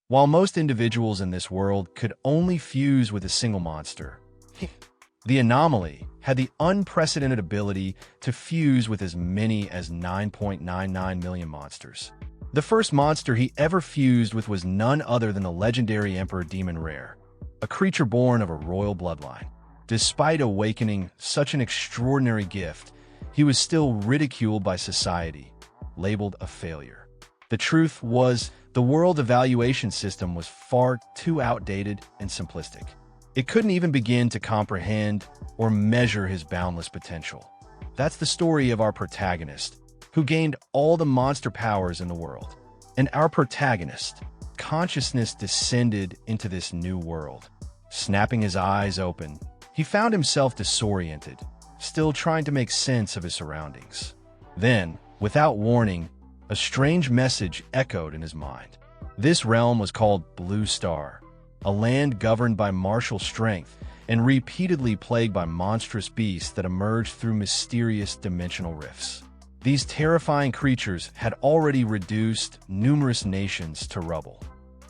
While most individuals in this world could only fuse with a single monster, the anomaly had the unprecedented ability to fuse with as many as 9.99 million monsters. The first monster he ever fused with was none other than the legendary Emperor Demon Rare, a creature born of a royal bloodline. Despite awakening such an extraordinary gift, he was still ridiculed by society, labeled a failure. The truth was, the world evaluation system was far too outdated and simplistic. It couldn't even begin to comprehend or measure his boundless potential. That's the story of our protagonist, who gained all the monster powers in the world. And our protagonist, consciousness descended into this new world. Snapping his eyes open, he found himself disoriented, still trying to make sense of his surroundings. Then, without warning, a strange message echoed in his mind. This realm was called Blue Star, a land governed by martial strength and repeatedly plagued by monstrous beasts that emerged through mysterious dimensional rifts. These terrifying creatures had already reduced numerous nations to rubble.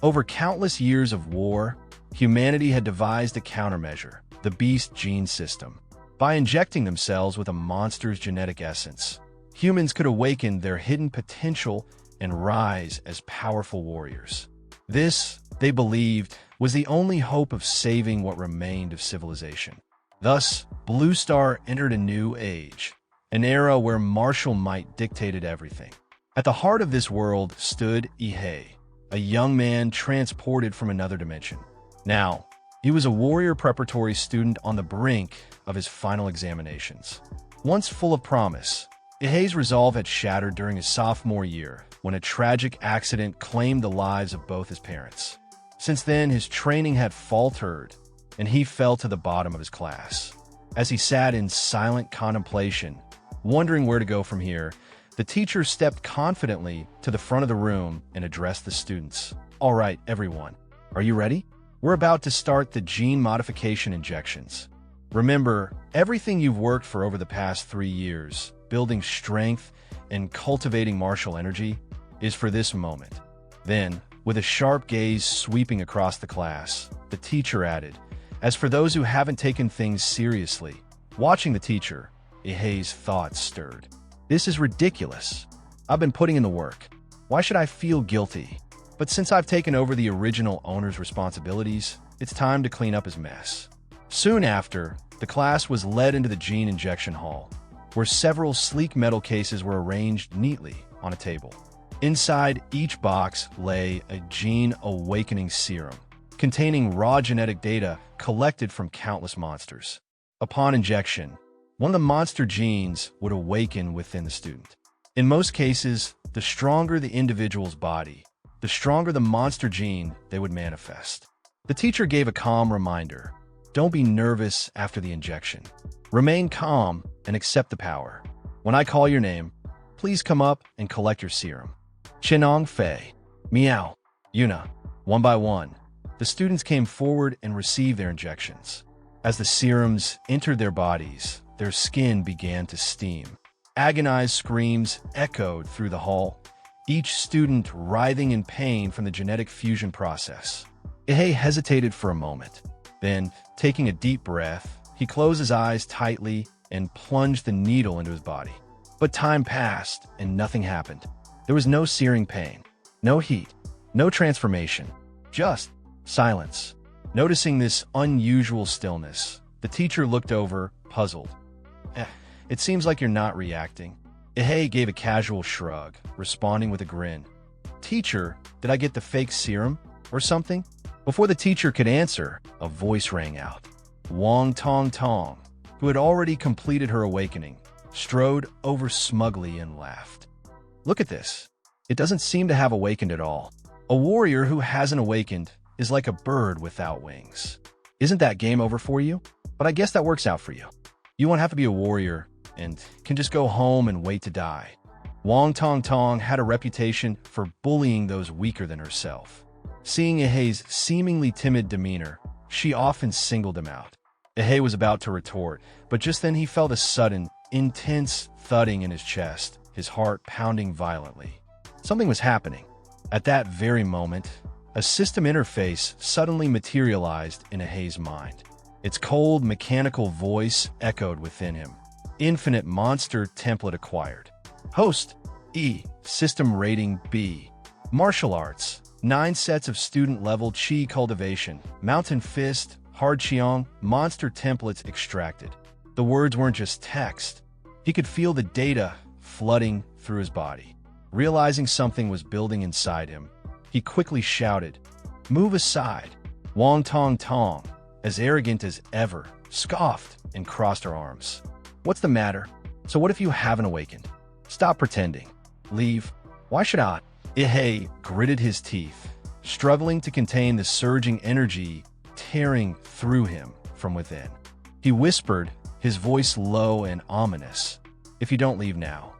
Over countless years of war, humanity had devised a countermeasure, the beast gene system. By injecting themselves with a monster's genetic essence, humans could awaken their hidden potential and rise as powerful warriors. This, they believed, was the only hope of saving what remained of civilization. Thus, Blue Star entered a new age, an era where martial might dictated everything. At the heart of this world stood Ihei, a young man transported from another dimension. Now, he was a warrior preparatory student on the brink of his final examinations. Once full of promise, Ihei's resolve had shattered during his sophomore year when a tragic accident claimed the lives of both his parents. Since then, his training had faltered, and he fell to the bottom of his class. As he sat in silent contemplation, wondering where to go from here, the teacher stepped confidently to the front of the room and addressed the students. "All right, everyone, are you ready? We're about to start the gene modification injections. Remember, everything you've worked for over the past 3 years, building strength and cultivating martial energy, is for this moment." Then, with a sharp gaze sweeping across the class, the teacher added, "As for those who haven't taken things seriously," watching the teacher, Ihei's thoughts stirred. "This is ridiculous. I've been putting in the work. Why should I feel guilty? But since I've taken over the original owner's responsibilities, it's time to clean up his mess." Soon after, the class was led into the gene injection hall, where several sleek metal cases were arranged neatly on a table. Inside each box lay a gene awakening serum, containing raw genetic data collected from countless monsters. Upon injection, one of the monster genes would awaken within the student. In most cases, the stronger the individual's body, the stronger the monster gene they would manifest. The teacher gave a calm reminder: don't be nervous after the injection. Remain calm and accept the power. When I call your name, please come up and collect your serum. Chinong Fei, Miao, Yuna. One by one, the students came forward and received their injections. As the serums entered their bodies, their skin began to steam. Agonized screams echoed through the hall, each student writhing in pain from the genetic fusion process. Ihei hesitated for a moment. Then, taking a deep breath, he closed his eyes tightly and plunged the needle into his body. But time passed, and nothing happened. There was no searing pain, no heat, no transformation, just silence. Noticing this unusual stillness, the teacher looked over, puzzled. It seems like you're not reacting." Ihei gave a casual shrug, responding with a grin. "Teacher, did I get the fake serum or something?" Before the teacher could answer, a voice rang out. Wang Tong Tong, who had already completed her awakening, strode over smugly and laughed. "Look at this. It doesn't seem to have awakened at all. A warrior who hasn't awakened is like a bird without wings. Isn't that game over for you? But I guess that works out for you. You won't have to be a warrior and can just go home and wait to die." Wang Tong Tong had a reputation for bullying those weaker than herself. Seeing Ihei's seemingly timid demeanor, she often singled him out. Ihei was about to retort, but just then he felt a sudden, intense thudding in his chest, his heart pounding violently. Something was happening. At that very moment, A system interface suddenly materialized in Ihei's mind. Its cold, mechanical voice echoed within him. Infinite monster template acquired. Host, E. System rating B. Martial arts. 9 sets of student-level Qi cultivation. Mountain fist, hard Qiang, monster templates extracted. The words weren't just text. He could feel the data flooding through his body. Realizing something was building inside him, he quickly shouted, "Move aside." Wang Tong Tong, as arrogant as ever, scoffed and crossed her arms. "What's the matter? So what if you haven't awakened? Stop pretending. Leave. Why should I?" Ihei gritted his teeth, struggling to contain the surging energy tearing through him from within. He whispered, his voice low and ominous, "If you don't leave now,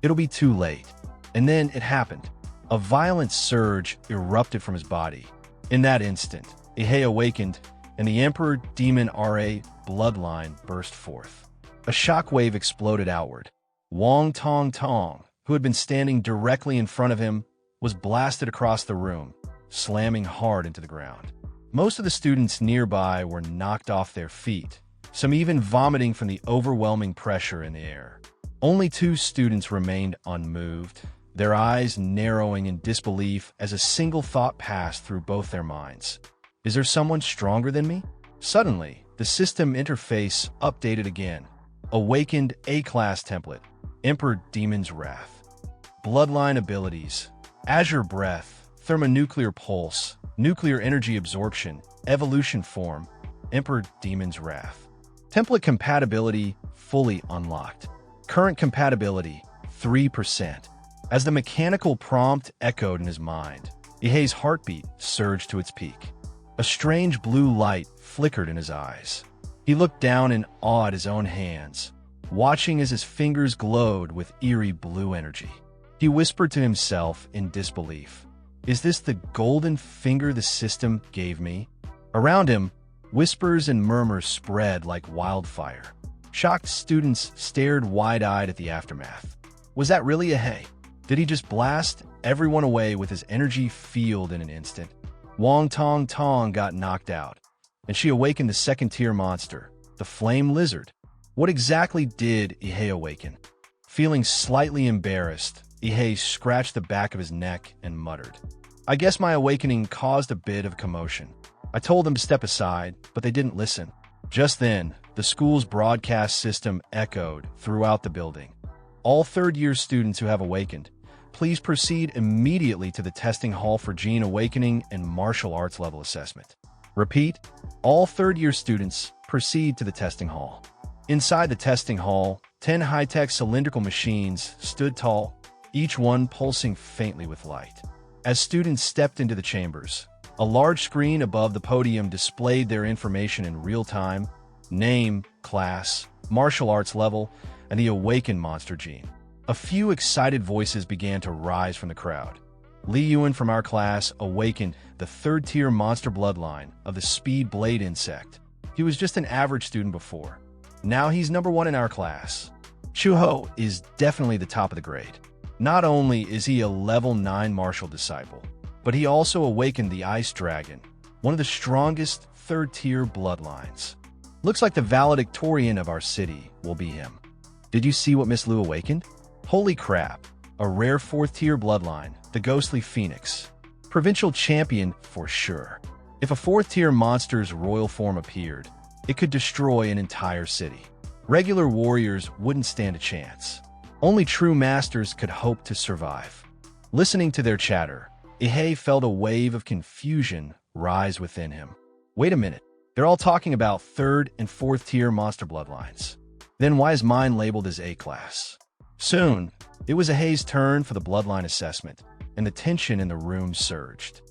it'll be too late." And then it happened. A violent surge erupted from his body. In that instant, Ihei awakened, and the Emperor Demon Ra bloodline burst forth. A shockwave exploded outward. Wang Tong Tong, who had been standing directly in front of him, was blasted across the room, slamming hard into the ground. Most of the students nearby were knocked off their feet, some even vomiting from the overwhelming pressure in the air. Only 2 students remained unmoved, their eyes narrowing in disbelief as a single thought passed through both their minds. Is there someone stronger than me? Suddenly, the system interface updated again. Awakened A-class template. Emperor Demon's Wrath. Bloodline abilities. Azure Breath. Thermonuclear Pulse. Nuclear Energy Absorption. Evolution Form. Emperor Demon's Wrath. Template compatibility fully unlocked. Current compatibility 3%. As the mechanical prompt echoed in his mind, Ihei's heartbeat surged to its peak. A strange blue light flickered in his eyes. He looked down in awe at his own hands, watching as his fingers glowed with eerie blue energy. He whispered to himself in disbelief, "Is this the golden finger the system gave me?" Around him, whispers and murmurs spread like wildfire. Shocked students stared wide-eyed at the aftermath. Was that really Ihei? Did he just blast everyone away with his energy field in an instant? Wang Tong Tong got knocked out, and she awakened the second-tier monster, the Flame Lizard. What exactly did Ihei awaken? Feeling slightly embarrassed, Ihei scratched the back of his neck and muttered, "I guess my awakening caused a bit of commotion. I told them to step aside, but they didn't listen." Just then, the school's broadcast system echoed throughout the building. All third-year students who have awakened, please proceed immediately to the testing hall for gene awakening and martial arts level assessment. Repeat, all third-year students proceed to the testing hall. Inside the testing hall, 10 high-tech cylindrical machines stood tall, each one pulsing faintly with light. As students stepped into the chambers, a large screen above the podium displayed their information in real time: name, class, martial arts level, and the awakened monster gene. A few excited voices began to rise from the crowd. Li Yuan from our class awakened the third-tier monster bloodline of the speed blade insect. He was just an average student before. Now he's number 1 in our class. Chu Ho is definitely the top of the grade. Not only is he a level 9 martial disciple, but he also awakened the Ice Dragon, one of the strongest third-tier bloodlines. Looks like the valedictorian of our city will be him. Did you see what Miss Lu awakened? Holy crap, a rare 4th-tier bloodline, the Ghostly Phoenix. Provincial champion for sure. If a 4th-tier monster's royal form appeared, it could destroy an entire city. Regular warriors wouldn't stand a chance. Only true masters could hope to survive. Listening to their chatter, Ihei felt a wave of confusion rise within him. Wait a minute, they're all talking about 3rd and 4th-tier monster bloodlines. Then why is mine labeled as A-class? Soon, it was Ihei's turn for the bloodline assessment, and the tension in the room surged.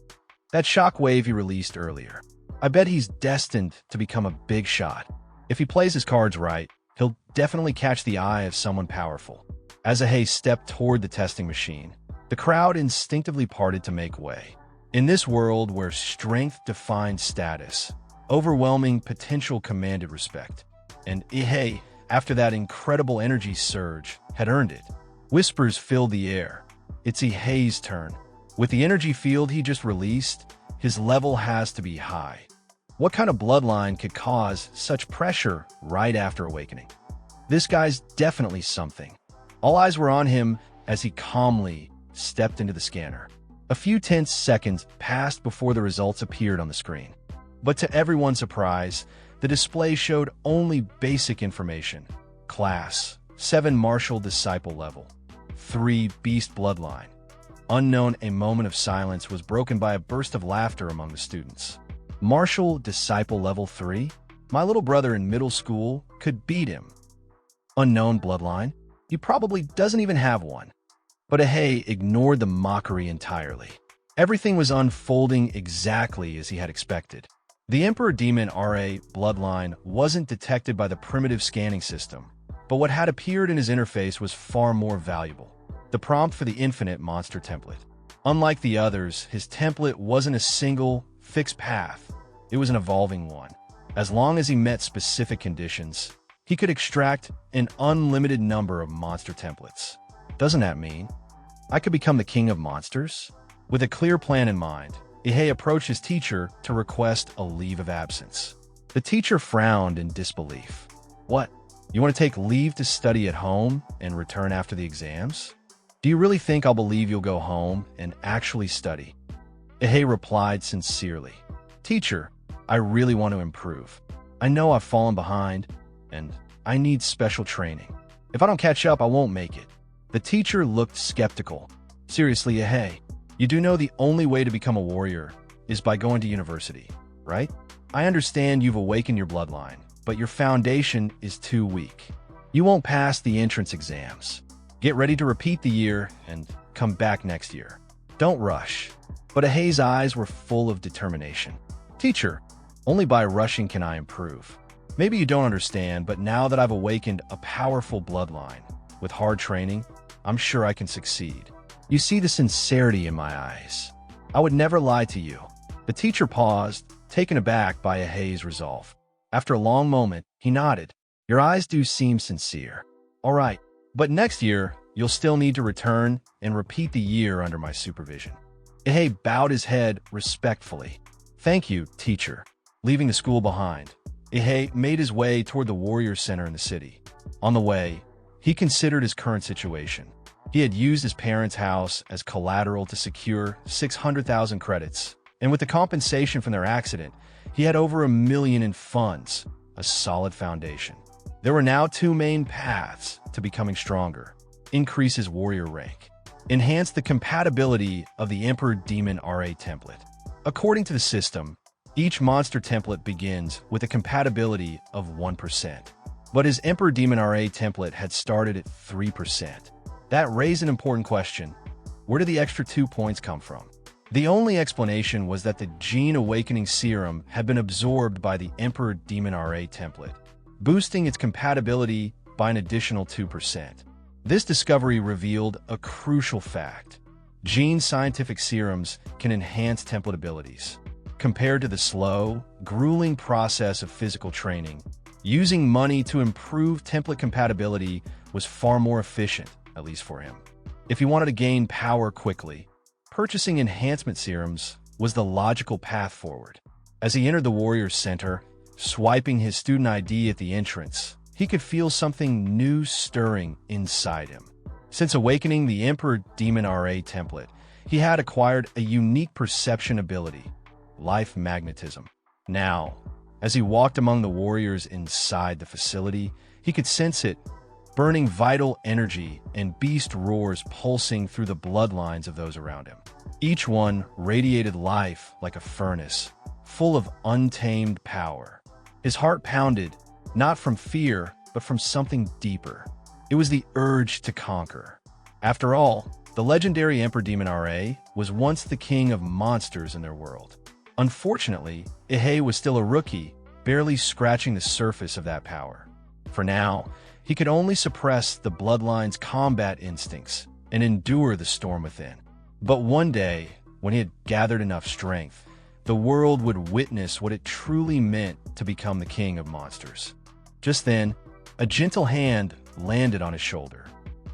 That shockwave he released earlier. I bet he's destined to become a big shot. If he plays his cards right, he'll definitely catch the eye of someone powerful. As Ihei stepped toward the testing machine, the crowd instinctively parted to make way. In this world where strength defined status, overwhelming potential commanded respect, and Ihei, after that incredible energy surge, had earned it. Whispers filled the air. It's Ihei's turn. With the energy field he just released, his level has to be high. What kind of bloodline could cause such pressure right after awakening? This guy's definitely something. All eyes were on him as he calmly stepped into the scanner. A few tense seconds passed before the results appeared on the screen. But to everyone's surprise, the display showed only basic information. Class, 7 martial disciple level, 3 beast bloodline. Unknown. A moment of silence was broken by a burst of laughter among the students. Martial disciple level 3? My little brother in middle school could beat him. Unknown bloodline? He probably doesn't even have one. But Ahei ignored the mockery entirely. Everything was unfolding exactly as he had expected. The Emperor Demon RA bloodline wasn't detected by the primitive scanning system, but what had appeared in his interface was far more valuable. The prompt for the infinite monster template. Unlike the others, his template wasn't a single, fixed path. It was an evolving one. As long as he met specific conditions, he could extract an unlimited number of monster templates. Doesn't that mean I could become the king of monsters? With a clear plan in mind, Ihei approached his teacher to request a leave of absence. The teacher frowned in disbelief. What? You want to take leave to study at home and return after the exams? Do you really think I'll believe you'll go home and actually study? Ihei replied sincerely. Teacher, I really want to improve. I know I've fallen behind, and I need special training. If I don't catch up, I won't make it. The teacher looked skeptical. Seriously, Ihei, you do know the only way to become a warrior is by going to university, right? I understand you've awakened your bloodline, but your foundation is too weak. You won't pass the entrance exams. Get ready to repeat the year and come back next year. Don't rush. But Ahei's eyes were full of determination. Teacher, only by rushing can I improve. Maybe you don't understand, but now that I've awakened a powerful bloodline, with hard training, I'm sure I can succeed. You see the sincerity in my eyes. I would never lie to you. The teacher paused, taken aback by Ahei's resolve. After a long moment, he nodded. Your eyes do seem sincere. All right, but next year, you'll still need to return and repeat the year under my supervision. Ihei bowed his head respectfully. Thank you, teacher. Leaving the school behind, Ihei made his way toward the Warrior Center in the city. On the way, he considered his current situation. He had used his parents' house as collateral to secure 600,000 credits, and with the compensation from their accident, he had over $1 million in funds, a solid foundation. There were now 2 main paths to becoming stronger. Increase his warrior rank. Enhance the compatibility of the Emperor Demon RA template. According to the system, each monster template begins with a compatibility of 1%. But his Emperor Demon RA template had started at 3%. That raised an important question. Where did the extra 2 points come from? The only explanation was that the Gene Awakening Serum had been absorbed by the Emperor Demon RA template, boosting its compatibility by an additional 2%. This discovery revealed a crucial fact. Gene scientific serums can enhance template abilities. Compared to the slow, grueling process of physical training, using money to improve template compatibility was far more efficient, at least for him. If he wanted to gain power quickly, purchasing enhancement serums was the logical path forward. As he entered the Warrior Center, swiping his student ID at the entrance, he could feel something new stirring inside him. Since awakening the Emperor Demon RA template, he had acquired a unique perception ability, life magnetism. Now, as he walked among the warriors inside the facility, he could sense it, burning vital energy and beast roars pulsing through the bloodlines of those around him. Each one radiated life like a furnace, full of untamed power. His heart pounded, not from fear, but from something deeper. It was the urge to conquer. After all, the legendary Emperor Demon RA was once the king of monsters in their world. Unfortunately, Ihei was still a rookie, barely scratching the surface of that power. For now, he could only suppress the bloodline's combat instincts and endure the storm within. But one day, when he had gathered enough strength, the world would witness what it truly meant to become the king of monsters. Just then, a gentle hand landed on his shoulder.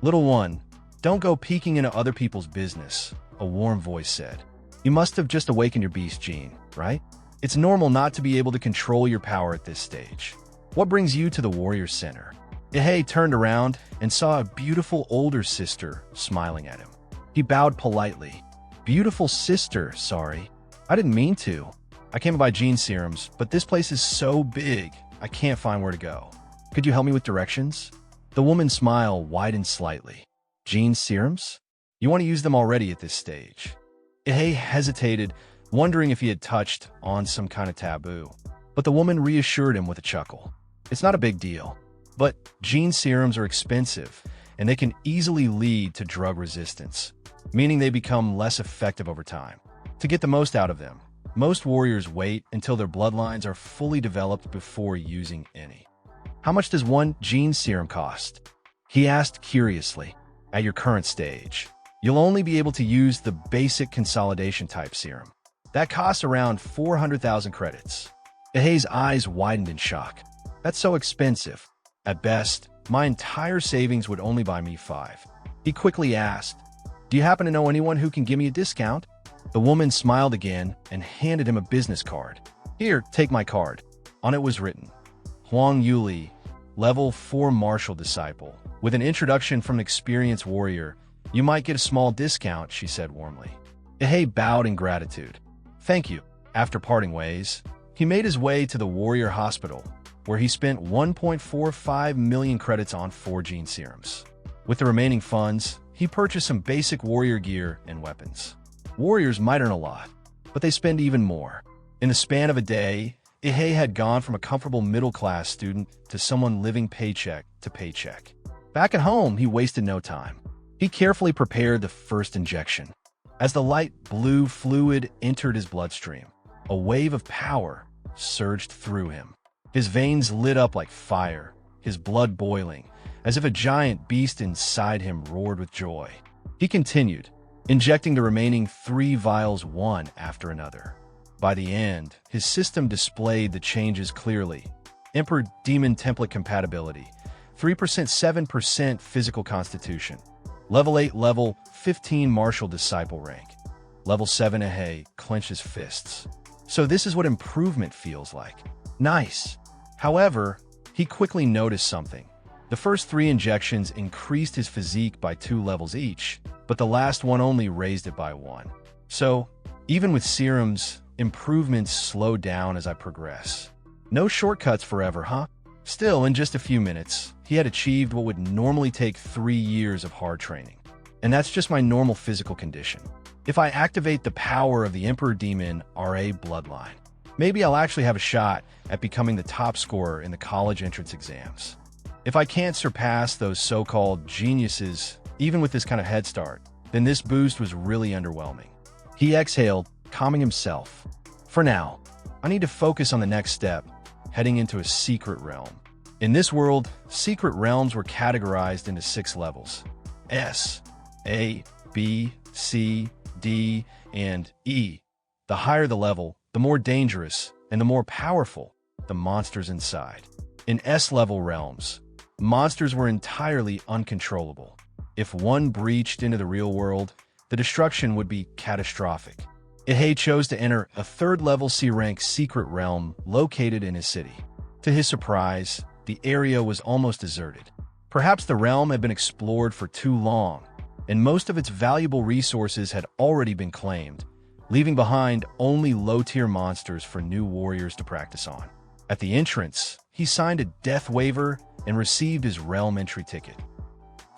"Little one, don't go peeking into other people's business," a warm voice said. You must have just awakened your beast gene, right? It's normal not to be able to control your power at this stage. What brings you to the warrior center? Ihei turned around and saw a beautiful older sister smiling at him. He bowed politely. Beautiful sister, sorry. I didn't mean to. I came to buy gene serums, but this place is so big, I can't find where to go. Could you help me with directions? The woman's smile widened slightly. Gene serums? You want to use them already at this stage? Ihei hesitated, wondering if he had touched on some kind of taboo. But the woman reassured him with a chuckle. It's not a big deal. But gene serums are expensive, and they can easily lead to drug resistance, meaning they become less effective over time. To get the most out of them, most warriors wait until their bloodlines are fully developed before using any. How much does one gene serum cost? He asked curiously. At your current stage, you'll only be able to use the basic consolidation type serum. That costs around 400,000 credits. Ihei's eyes widened in shock. That's so expensive. At best, my entire savings would only buy me 5. He quickly asked, do you happen to know anyone who can give me a discount? The woman smiled again and handed him a business card. Here, take my card. On it was written, Huang Yuli, level 4 martial disciple. With an introduction from an experienced warrior, you might get a small discount, she said warmly. Ihei bowed in gratitude. Thank you. After parting ways, he made his way to the warrior hospital, where he spent 1.45 million credits on 4 gene serums. With the remaining funds, he purchased some basic warrior gear and weapons. Warriors might earn a lot, but they spend even more. In the span of a day, Ihei had gone from a comfortable middle-class student to someone living paycheck to paycheck. Back at home, he wasted no time. He carefully prepared the first injection. As the light blue fluid entered his bloodstream, a wave of power surged through him. His veins lit up like fire, his blood boiling, as if a giant beast inside him roared with joy. He continued, injecting the remaining 3 vials one after another. By the end, his system displayed the changes clearly. Emperor Demon Template Compatibility, 3% 7% Physical Constitution, Level 8 Level 15 Martial Disciple rank, Level 7 Ihei clenches fists. So this is what improvement feels like. Nice. However, he quickly noticed something. The first 3 injections increased his physique by 2 levels each, but the last one only raised it by 1. So, even with serums, improvements slow down as I progress. No shortcuts forever, huh? Still, in just a few minutes, he had achieved what would normally take 3 years of hard training. And that's just my normal physical condition. If I activate the power of the Emperor Demon RA bloodline, maybe I'll actually have a shot at becoming the top scorer in the college entrance exams. If I can't surpass those so-called geniuses, even with this kind of head start, then this boost was really underwhelming. He exhaled, calming himself. For now, I need to focus on the next step, heading into a secret realm. In this world, secret realms were categorized into 6 levels: S, A, B, C, D, and E. The higher the level, the more dangerous and the more powerful the monsters inside. In S-level realms, monsters were entirely uncontrollable. If one breached into the real world, the destruction would be catastrophic. Ihei chose to enter a 3rd-level C-rank secret realm located in his city. To his surprise, the area was almost deserted. Perhaps the realm had been explored for too long, and most of its valuable resources had already been claimed, leaving behind only low-tier monsters for new warriors to practice on. At the entrance, he signed a death waiver and received his realm entry ticket.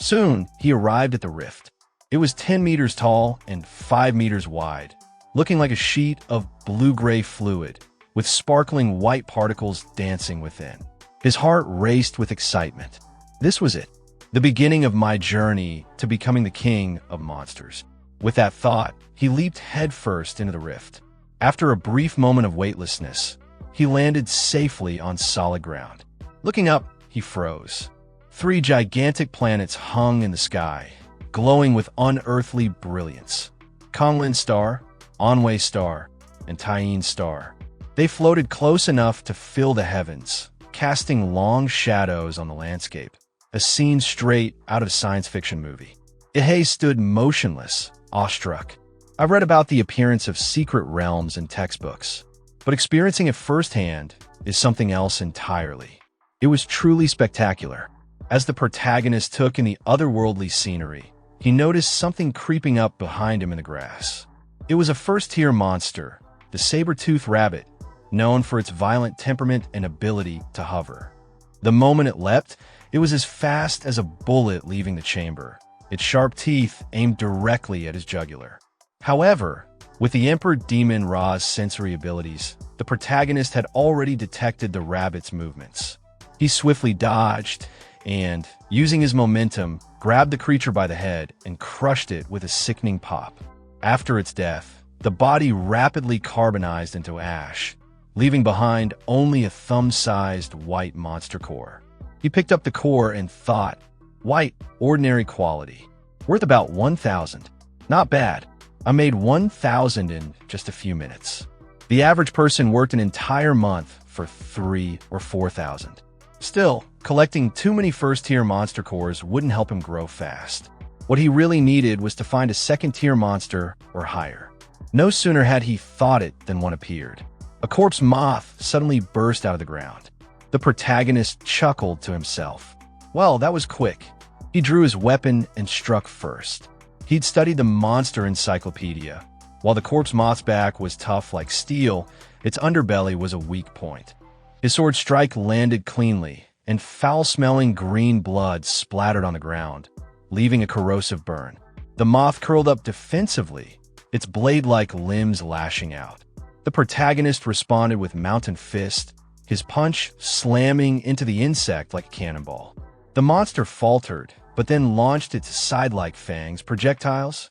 Soon, he arrived at the rift. It was 10 meters tall and 5 meters wide, looking like a sheet of blue-gray fluid, with sparkling white particles dancing within. His heart raced with excitement. This was it, the beginning of my journey to becoming the king of monsters. With that thought, he leaped headfirst into the rift. After a brief moment of weightlessness, he landed safely on solid ground. Looking up, he froze. 3 gigantic planets hung in the sky, glowing with unearthly brilliance. Konglin Star, Anhui Star, and Taiyin Star. They floated close enough to fill the heavens, casting long shadows on the landscape, a scene straight out of a science fiction movie. Ihei stood motionless, awestruck. I've read about the appearance of secret realms in textbooks, but experiencing it firsthand is something else entirely. It was truly spectacular. As the protagonist took in the otherworldly scenery, he noticed something creeping up behind him in the grass. It was a first-tier monster, the saber-toothed rabbit, known for its violent temperament and ability to hover. The moment it leapt, it was as fast as a bullet leaving the chamber, its sharp teeth aimed directly at his jugular. However, with the Emperor Demon Ra's sensory abilities, the protagonist had already detected the rabbit's movements. He swiftly dodged and, using his momentum, grabbed the creature by the head and crushed it with a sickening pop. After its death, the body rapidly carbonized into ash, leaving behind only a thumb-sized white monster core. He picked up the core and thought, white, ordinary quality, worth about 1,000. Not bad. I made 1,000 in just a few minutes. The average person worked an entire month for 3,000 or 4,000. Still, collecting too many first-tier monster cores wouldn't help him grow fast. What he really needed was to find a second-tier monster or higher. No sooner had he thought it than one appeared. A corpse moth suddenly burst out of the ground. The protagonist chuckled to himself. Well, that was quick. He drew his weapon and struck first. He'd studied the monster encyclopedia. While the corpse moth's back was tough like steel, its underbelly was a weak point. His sword strike landed cleanly, and foul-smelling green blood splattered on the ground, leaving a corrosive burn. The moth curled up defensively, its blade-like limbs lashing out. The protagonist responded with mountain fist, his punch slamming into the insect like a cannonball. The monster faltered, but then launched its side-like fangs projectiles.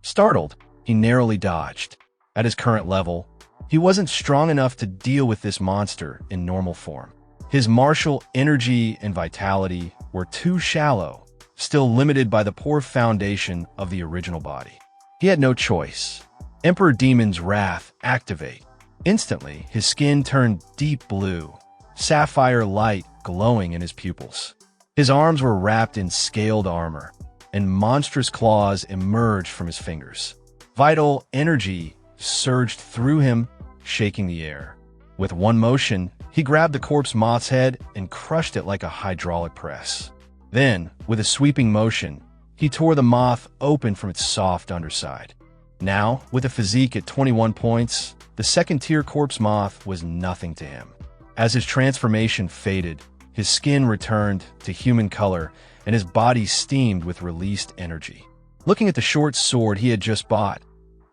Startled, he narrowly dodged. At his current level, he wasn't strong enough to deal with this monster in normal form. His martial energy and vitality were too shallow, still limited by the poor foundation of the original body. He had no choice. Emperor Demon's wrath activate. Instantly, his skin turned deep blue, sapphire light glowing in his pupils. His arms were wrapped in scaled armor, and monstrous claws emerged from his fingers. Vital energy surged through him, shaking the air. With one motion, he grabbed the corpse moth's head and crushed it like a hydraulic press. Then, with a sweeping motion, he tore the moth open from its soft underside. Now, with a physique at 21 points, the second-tier corpse moth was nothing to him. As his transformation faded, his skin returned to human color, and his body steamed with released energy. Looking at the short sword he had just bought,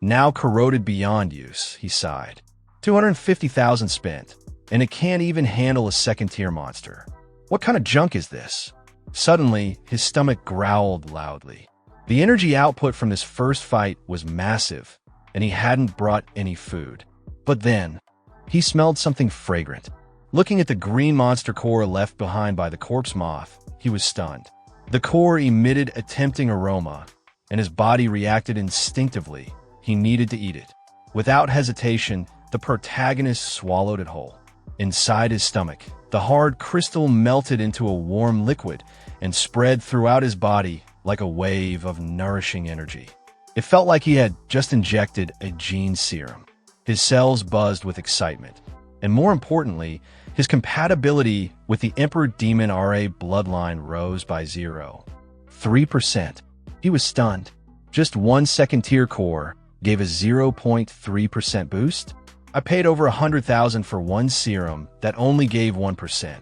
now corroded beyond use, he sighed. 250,000 spent, and it can't even handle a second-tier monster. What kind of junk is this? Suddenly, his stomach growled loudly. The energy output from this first fight was massive, and he hadn't brought any food. But then, he smelled something fragrant. Looking at the green monster core left behind by the corpse moth, he was stunned. The core emitted a tempting aroma, and his body reacted instinctively. He needed to eat it. Without hesitation, the protagonist swallowed it whole. Inside his stomach, the hard crystal melted into a warm liquid and spread throughout his body like a wave of nourishing energy. It felt like he had just injected a gene serum. His cells buzzed with excitement, and more importantly, his compatibility with the Emperor Demon Ra bloodline rose by 0.3%. He was stunned. Just one second-tier core gave a 0.3% boost? I paid over 100,000 for one serum that only gave 1%.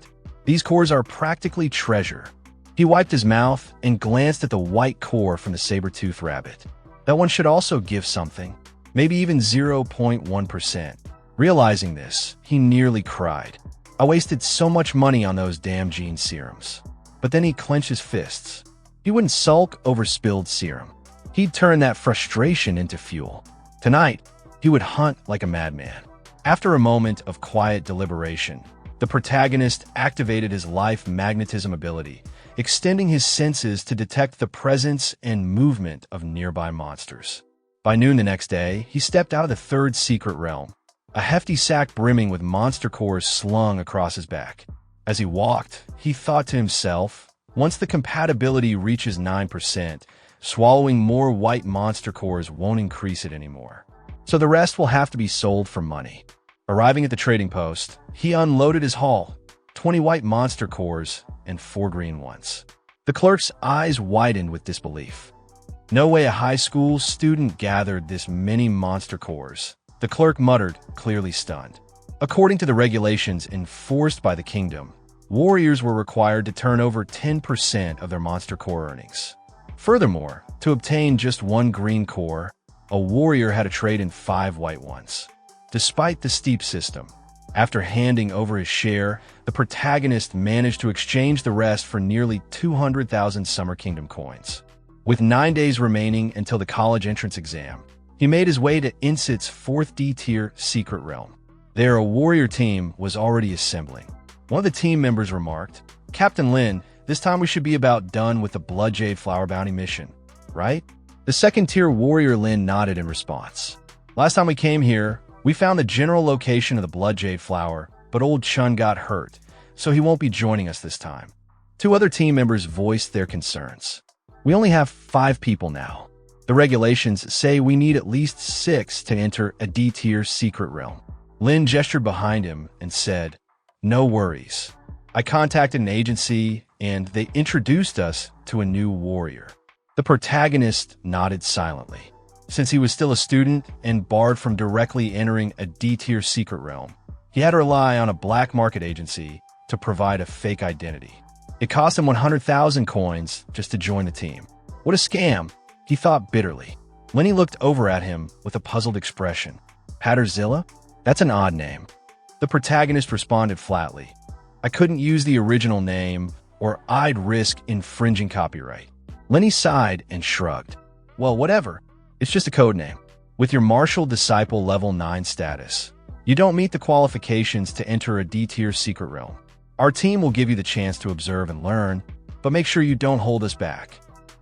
These cores are practically treasure. He wiped his mouth and glanced at the white core from the saber-toothed rabbit. That one should also give something, maybe even 0.1%. Realizing this, he nearly cried. I wasted so much money on those damn gene serums. But then he clenched his fists. He wouldn't sulk over spilled serum. He'd turn that frustration into fuel. Tonight, he would hunt like a madman. After a moment of quiet deliberation, the protagonist activated his life magnetism ability, extending his senses to detect the presence and movement of nearby monsters. By noon the next day, he stepped out of the third secret realm, a hefty sack brimming with monster cores slung across his back. As he walked, he thought to himself, once the compatibility reaches 9%, Swallowing more white monster cores won't increase it anymore. So the rest will have to be sold for money. Arriving at the trading post, he unloaded his haul, 20 white monster cores and 4 green ones. The clerk's eyes widened with disbelief. No way a high school student gathered this many monster cores. The clerk muttered, clearly stunned. According to the regulations enforced by the kingdom, warriors were required to turn over 10% of their monster core earnings. Furthermore, to obtain just 1 green core, a warrior had to trade in 5 white ones. Despite the steep system, after handing over his share, the protagonist managed to exchange the rest for nearly 200,000 Summer Kingdom coins. With 9 days remaining until the college entrance exam, he made his way to Insit's 4th D-tier secret realm. There, a warrior team was already assembling. One of the team members remarked, "Captain Lin, this time we should be about done with the Blood Jade Flower bounty mission, right?" The 2nd-tier warrior Lin nodded in response. "Last time we came here, we found the general location of the Blood Jade Flower, but old Chun got hurt, so he won't be joining us this time." 2 other team members voiced their concerns. "We only have 5 people now. The regulations say we need at least 6 to enter a D-tier secret realm." Lin gestured behind him and said, "No worries. I contacted an agency and they introduced us to a new warrior." The protagonist nodded silently. Since he was still a student and barred from directly entering a D-tier secret realm, he had to rely on a black market agency to provide a fake identity. It cost him 100,000 coins just to join the team. What a scam, he thought bitterly. Lenny looked over at him with a puzzled expression. "Patterzilla? That's an odd name." The protagonist responded flatly. "I couldn't use the original name, or I'd risk infringing copyright." Lenny sighed and shrugged. "Well, whatever. It's just a code name. With your martial disciple level 9 status, you don't meet the qualifications to enter a D-tier secret realm. Our team will give you the chance to observe and learn, but make sure you don't hold us back."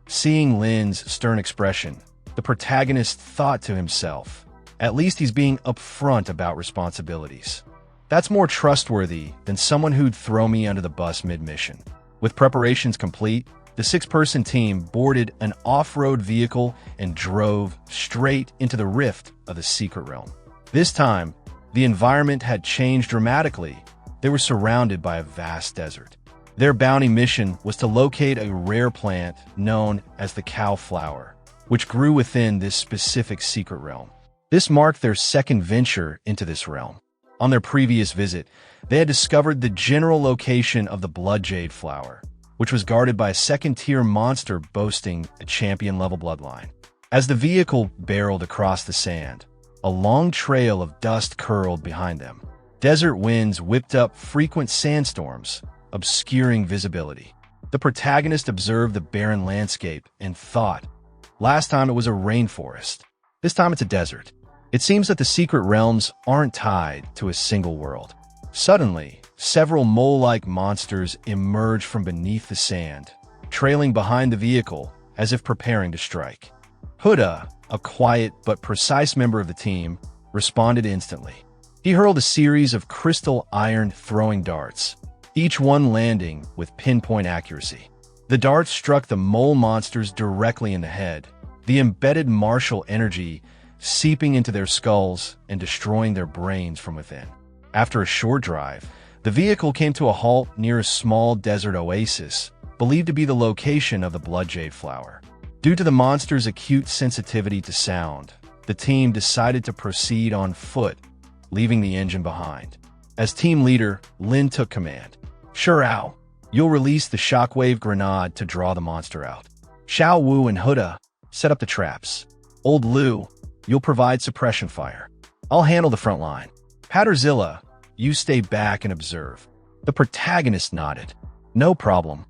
Seeing Lin's stern expression, the protagonist thought to himself, "At least he's being upfront about responsibilities. That's more trustworthy than someone who'd throw me under the bus mid-mission." With preparations complete, the 6-person team boarded an off-road vehicle and drove straight into the rift of the secret realm. This time, the environment had changed dramatically. They were surrounded by a vast desert. Their bounty mission was to locate a rare plant known as the cow flower, which grew within this specific secret realm. This marked their 2nd venture into this realm. On their previous visit, they had discovered the general location of the Blood Jade Flower, which was guarded by a 2nd-tier monster boasting a champion-level bloodline. As the vehicle barreled across the sand, a long trail of dust curled behind them. Desert winds whipped up frequent sandstorms, obscuring visibility. The protagonist observed the barren landscape and thought, "Last time it was a rainforest. This time it's a desert." It seems that the secret realms aren't tied to a single world. Suddenly, several mole-like monsters emerged from beneath the sand, trailing behind the vehicle as if preparing to strike. Huda, a quiet but precise member of the team, responded instantly. He hurled a series of crystal iron throwing darts, each one landing with pinpoint accuracy. The darts struck the mole monsters directly in the head, the embedded martial energy seeping into their skulls and destroying their brains from within. After a short drive, the vehicle came to a halt near a small desert oasis, believed to be the location of the Blood Jade Flower. Due to the monster's acute sensitivity to sound, the team decided to proceed on foot, leaving the engine behind. As team leader, Lin took command. "Shurao, you'll release the shockwave grenade to draw the monster out. Xiao Wu and Huda set up the traps. Old Lu, you'll provide suppression fire. I'll handle the front line. Patterzilla, you stay back and observe." The protagonist nodded. "No problem."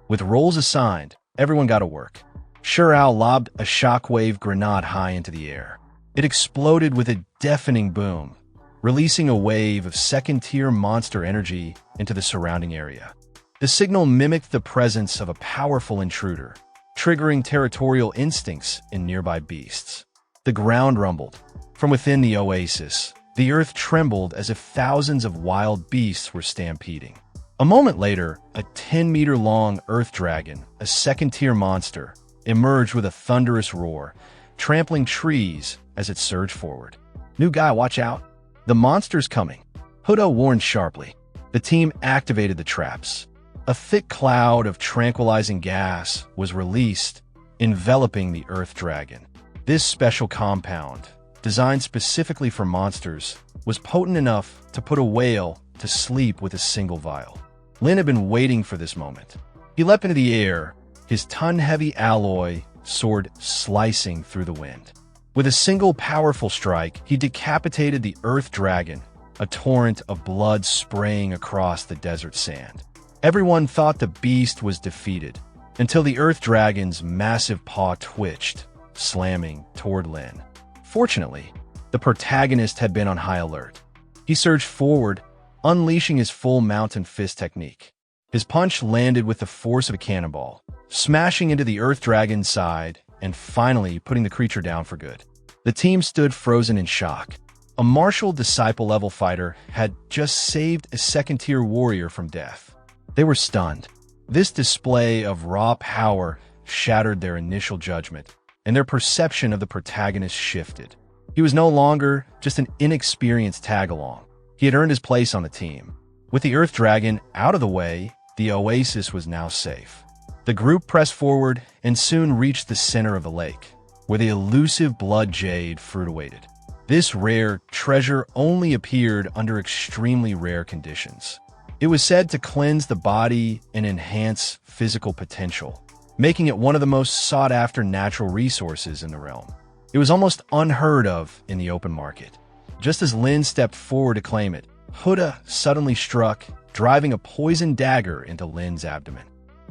With roles assigned, everyone got to work. Shurao lobbed a shockwave grenade high into the air. It exploded with a deafening boom, releasing a wave of 2nd-tier monster energy into the surrounding area. The signal mimicked the presence of a powerful intruder, triggering territorial instincts in nearby beasts. The ground rumbled. From within the oasis, the earth trembled as if thousands of wild beasts were stampeding. A moment later, a 10-meter-long earth dragon, a 2nd-tier monster, emerged with a thunderous roar, trampling trees as it surged forward. "New guy, watch out. The monster's coming," Huda warned sharply. The team activated the traps. A thick cloud of tranquilizing gas was released, enveloping the Earth Dragon. This special compound, designed specifically for monsters, was potent enough to put a whale to sleep with a single vial. Lin had been waiting for this moment. He leapt into the air, his ton-heavy alloy sword slicing through the wind. With a single powerful strike, he decapitated the Earth Dragon, a torrent of blood spraying across the desert sand. Everyone thought the beast was defeated, until the Earth Dragon's massive paw twitched, slamming toward Lin. Fortunately, the protagonist had been on high alert. He surged forward, unleashing his full mountain fist technique. His punch landed with the force of a cannonball, smashing into the Earth Dragon's side and finally putting the creature down for good. The team stood frozen in shock. A martial disciple-level fighter had just saved a second-tier warrior from death. They were stunned. This display of raw power shattered their initial judgment, and their perception of the protagonist shifted. He was no longer just an inexperienced tag-along. He had earned his place on the team. With the Earth Dragon out of the way, the oasis was now safe. The group pressed forward and soon reached the center of the lake, where the elusive blood jade fruit awaited. This rare treasure only appeared under extremely rare conditions. It was said to cleanse the body and enhance physical potential, making it one of the most sought-after natural resources in the realm. It was almost unheard of in the open market. Just as Lin stepped forward to claim it, Huda suddenly struck, driving a poisoned dagger into Lin's abdomen.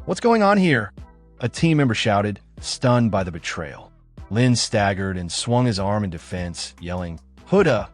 "What's going on here?" a team member shouted, stunned by the betrayal. Lin staggered and swung his arm in defense, yelling, "Huda,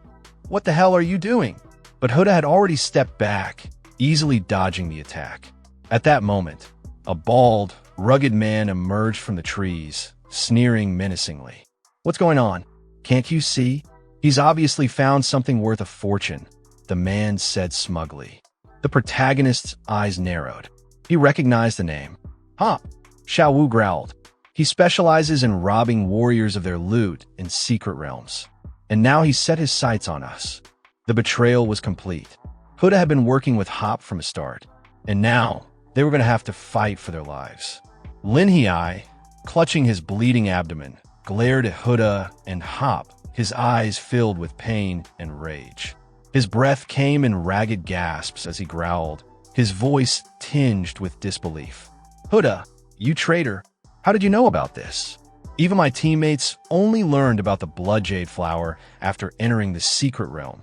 what the hell are you doing?" But Huda had already stepped back, easily dodging the attack. At that moment, a bald, rugged man emerged from the trees, sneering menacingly. "What's going on? Can't you see? He's obviously found something worth a fortune," the man said smugly. The protagonist's eyes narrowed. He recognized the name. "Hop," Xiao Wu growled. "He specializes in robbing warriors of their loot in secret realms. And now he set his sights on us." The betrayal was complete. Huda had been working with Hop from the start, and now they were going to have to fight for their lives. Lin Hiai, clutching his bleeding abdomen, glared at Huda and Hop, his eyes filled with pain and rage. His breath came in ragged gasps as he growled, his voice tinged with disbelief. "Huda, you traitor, how did you know about this?" Even my teammates only learned about the blood jade flower after entering the secret realm.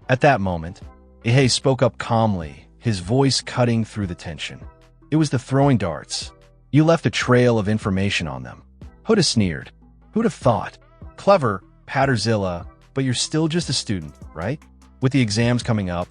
At that moment, Ihei spoke up calmly, his voice cutting through the tension. "It was the throwing darts. You left a trail of information on them." Huda sneered. "Who'd have thought? Clever, Patterzilla, but you're still just a student, right? With the exams coming up,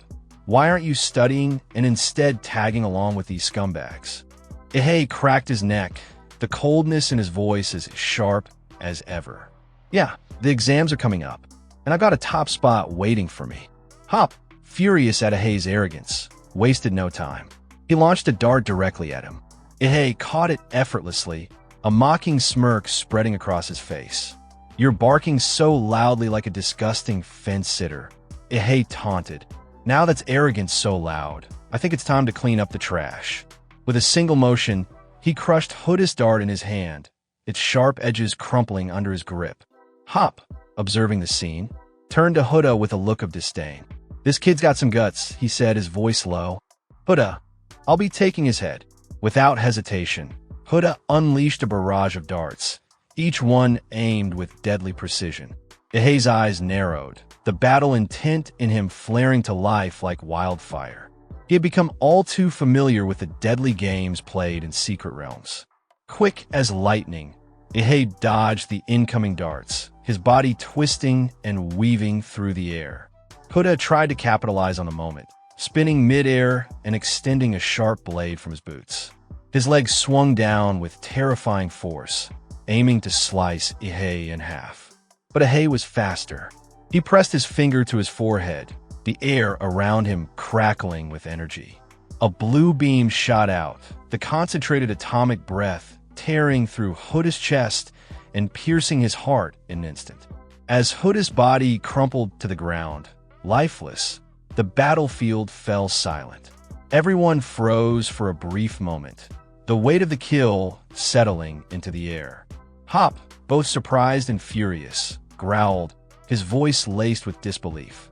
why aren't you studying and instead tagging along with these scumbags?" Ihei cracked his neck, the coldness in his voice as sharp as ever. "Yeah, the exams are coming up, and I've got a top spot waiting for me." Hop, furious at Ihei's arrogance, wasted no time. He launched a dart directly at him. Ihei caught it effortlessly, a mocking smirk spreading across his face. "You're barking so loudly like a disgusting fence-sitter," Ihei taunted. "Now that's arrogance so loud, I think it's time to clean up the trash." With a single motion, he crushed Huda's dart in his hand, its sharp edges crumpling under his grip. Hop, observing the scene, turned to Huda with a look of disdain. "This kid's got some guts," he said, his voice low. "Huda, I'll be taking his head." Without hesitation, Huda unleashed a barrage of darts, each one aimed with deadly precision. Ihei's eyes narrowed, the battle intent in him flaring to life like wildfire. He had become all too familiar with the deadly games played in secret realms. Quick as lightning, Ihei dodged the incoming darts, his body twisting and weaving through the air. Huda tried to capitalize on the moment, spinning mid-air and extending a sharp blade from his boots. His legs swung down with terrifying force, aiming to slice Ihei in half. But Ihei was faster. He pressed his finger to his forehead, the air around him crackling with energy. A blue beam shot out, the concentrated atomic breath tearing through Huda's chest and piercing his heart in an instant. As Huda's body crumpled to the ground, lifeless, the battlefield fell silent. Everyone froze for a brief moment, the weight of the kill settling into the air. Hop, both surprised and furious, growled, his voice laced with disbelief.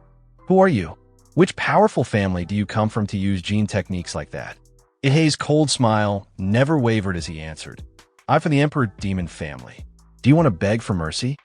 "Who are you? Which powerful family do you come from to use gene techniques like that?" Ihei's cold smile never wavered as he answered. "I'm from the Emperor Demon family. Do you want to beg for mercy?"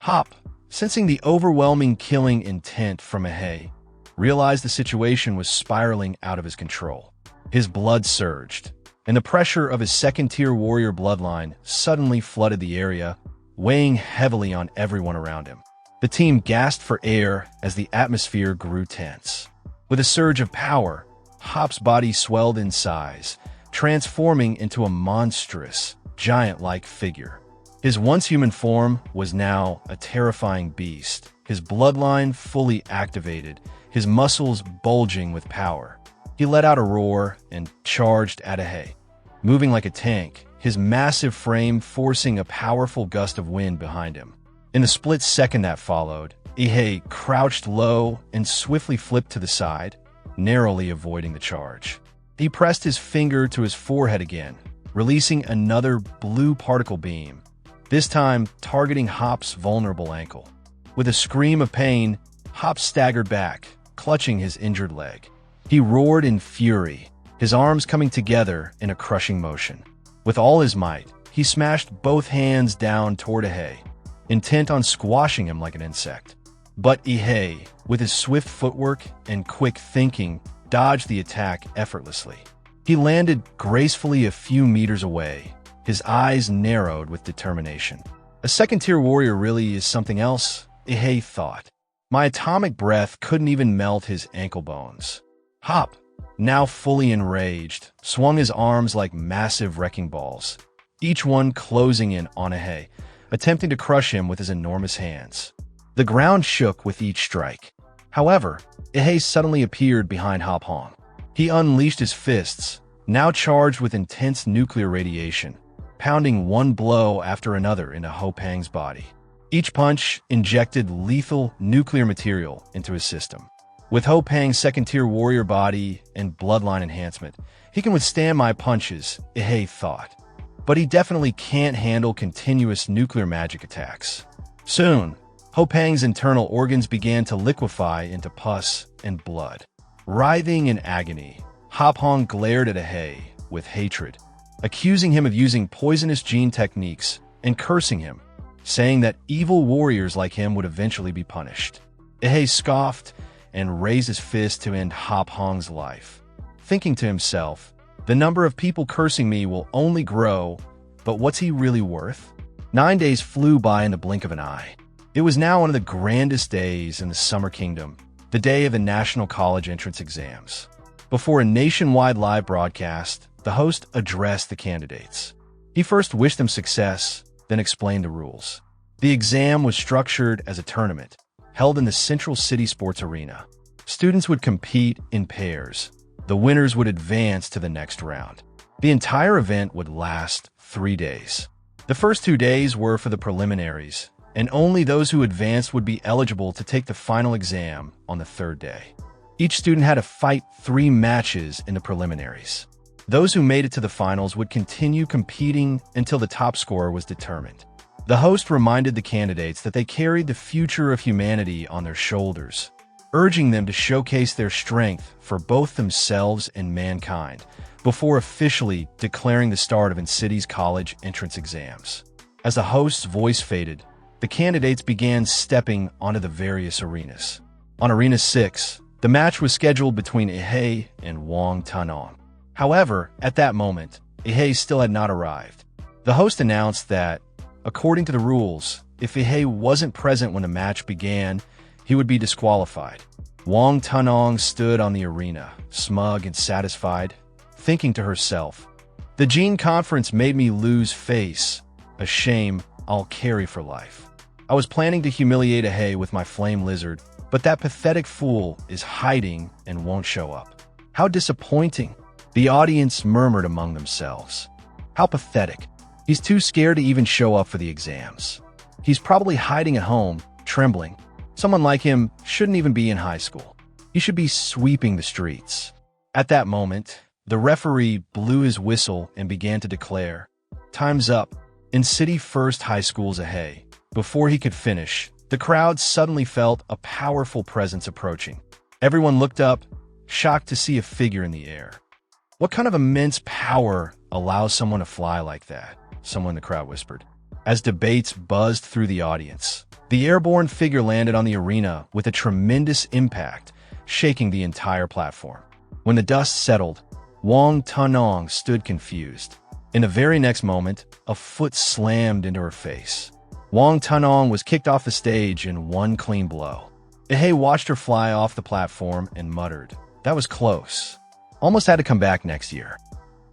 Hop, sensing the overwhelming killing intent from Ihei, realized the situation was spiraling out of his control. His blood surged, and the pressure of his second-tier warrior bloodline suddenly flooded the area, weighing heavily on everyone around him. The team gasped for air as the atmosphere grew tense. With a surge of power, Hop's body swelled in size, transforming into a monstrous, giant-like figure. His once human form was now a terrifying beast, his bloodline fully activated, his muscles bulging with power. He let out a roar and charged at Ihei, moving like a tank, his massive frame forcing a powerful gust of wind behind him. In the split second that followed, Ihei crouched low and swiftly flipped to the side, narrowly avoiding the charge. He pressed his finger to his forehead again, releasing another blue particle beam, this time targeting Hop's vulnerable ankle. With a scream of pain, Hop staggered back, clutching his injured leg. He roared in fury, his arms coming together in a crushing motion. With all his might, he smashed both hands down toward Ihei, intent on squashing him like an insect. But Ihei, with his swift footwork and quick thinking, dodged the attack effortlessly. He landed gracefully a few meters away, his eyes narrowed with determination. A second-tier warrior really is something else, Ihei thought. My atomic breath couldn't even melt his ankle bones. Hop, now fully enraged, swung his arms like massive wrecking balls, each one closing in on Ihei, attempting to crush him with his enormous hands. The ground shook with each strike. However, Ihei suddenly appeared behind Hop Hong. He unleashed his fists, now charged with intense nuclear radiation, pounding one blow after another into Ho Pang's body. Each punch injected lethal nuclear material into his system. With Ho Pang's second-tier warrior body and bloodline enhancement, he can withstand my punches, Ihei thought. But he definitely can't handle continuous nuclear magic attacks. Soon, Ho Pang's internal organs began to liquefy into pus and blood. Writhing in agony, Hop Hong glared at Ihei with hatred, accusing him of using poisonous gene techniques and cursing him, saying that evil warriors like him would eventually be punished. Ihei scoffed and raised his fist to end Hop Hong's life, thinking to himself, the number of people cursing me will only grow, but what's he really worth? 9 days flew by in the blink of an eye. It was now one of the grandest days in the Summer Kingdom, the day of the National College entrance exams. Before a nationwide live broadcast, the host addressed the candidates. He first wished them success, then explained the rules. The exam was structured as a tournament, held in the Central City Sports Arena. Students would compete in pairs. The winners would advance to the next round. The entire event would last 3 days. The first 2 days were for the preliminaries, and only those who advanced would be eligible to take the final exam on the third day. Each student had to fight 3 matches in the preliminaries. Those who made it to the finals would continue competing until the top scorer was determined. The host reminded the candidates that they carried the future of humanity on their shoulders, urging them to showcase their strength for both themselves and mankind before officially declaring the start of InCity's college entrance exams. As the host's voice faded, the candidates began stepping onto the various arenas. On Arena 6, the match was scheduled between Ihei and Wang Tanong. However, at that moment, Ihei still had not arrived. The host announced that, according to the rules, if Ihei wasn't present when the match began, he would be disqualified. Wang Tanong stood on the arena, smug and satisfied, thinking to herself, "The Gene Conference made me lose face, a shame I'll carry for life. I was planning to humiliate Ihei with my flame lizard, but that pathetic fool is hiding and won't show up. How disappointing." The audience murmured among themselves. How pathetic. He's too scared to even show up for the exams. He's probably hiding at home, trembling. Someone like him shouldn't even be in high school. He should be sweeping the streets. At that moment, the referee blew his whistle and began to declare, "Time's up," in City First High School's Ahey. Before he could finish, the crowd suddenly felt a powerful presence approaching. Everyone looked up, shocked to see a figure in the air. "What kind of immense power allows someone to fly like that?" someone in the crowd whispered. As debates buzzed through the audience, the airborne figure landed on the arena with a tremendous impact, shaking the entire platform. When the dust settled, Wang Tunong stood confused. In the very next moment, a foot slammed into her face. Wang Tunong was kicked off the stage in one clean blow. Ahey watched her fly off the platform and muttered, "That was close. Almost had to come back next year."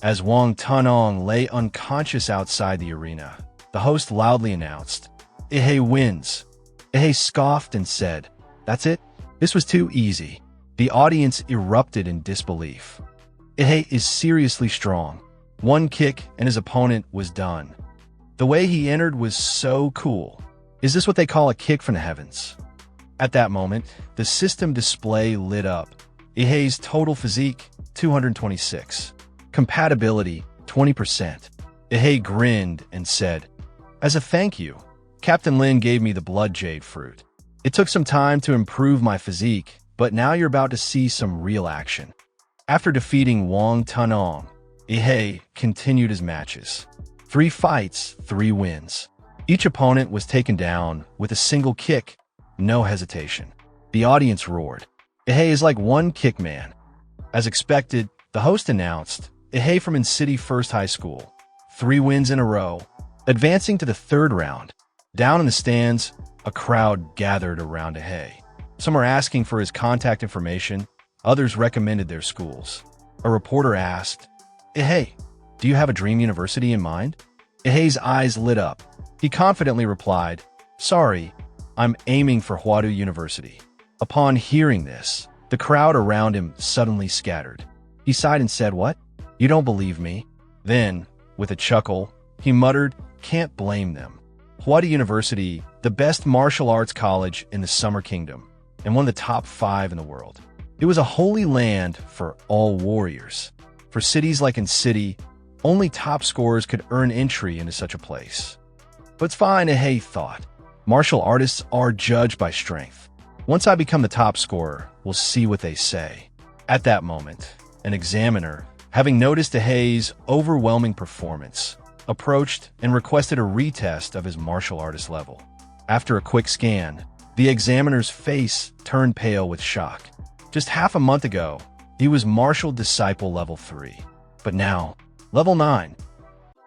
As Wang Tunong lay unconscious outside the arena, the host loudly announced, "Ahey wins." Ahey scoffed and said, "That's it? This was too easy." The audience erupted in disbelief. Ahey is seriously strong. One kick and his opponent was done. The way he entered was so cool. Is this what they call a kick from the heavens? At that moment, the system display lit up. Ahey's total physique, 226. Compatibility, 20%. Ahey grinned and said, "As a thank you, Captain Lin gave me the blood jade fruit. It took some time to improve my physique, but now you're about to see some real action." After defeating Wang Tunong, Ahey continued his matches. 3 fights, 3 wins. Each opponent was taken down with a single kick, no hesitation. The audience roared. Ahey is like one kick man. As expected, the host announced, Ahey from City First High School, 3 wins in a row, advancing to the 3rd round. Down in the stands, a crowd gathered around Ahey. Some were asking for his contact information, others recommended their schools. A reporter asked, "Ahey, do you have a dream university in mind?" Ahey's eyes lit up. He confidently replied, "Sorry, I'm aiming for Huadu University." Upon hearing this, the crowd around him suddenly scattered. He sighed and said, "What? You don't believe me?" Then, with a chuckle, he muttered, "Can't blame them. Huadu University, the best martial arts college in the Summer Kingdom, and one of the top 5 in the world. It was a holy land for all warriors. For cities like in City, only top scorers could earn entry into such a place." But it's fine, Ahey thought. Martial artists are judged by strength. Once I become the top scorer, we'll see what they say. At that moment, an examiner, having noticed Ahey's overwhelming performance, approached and requested a retest of his martial artist level. After a quick scan, the examiner's face turned pale with shock. Just half a month ago, he was martial disciple level 3, but now, level 9.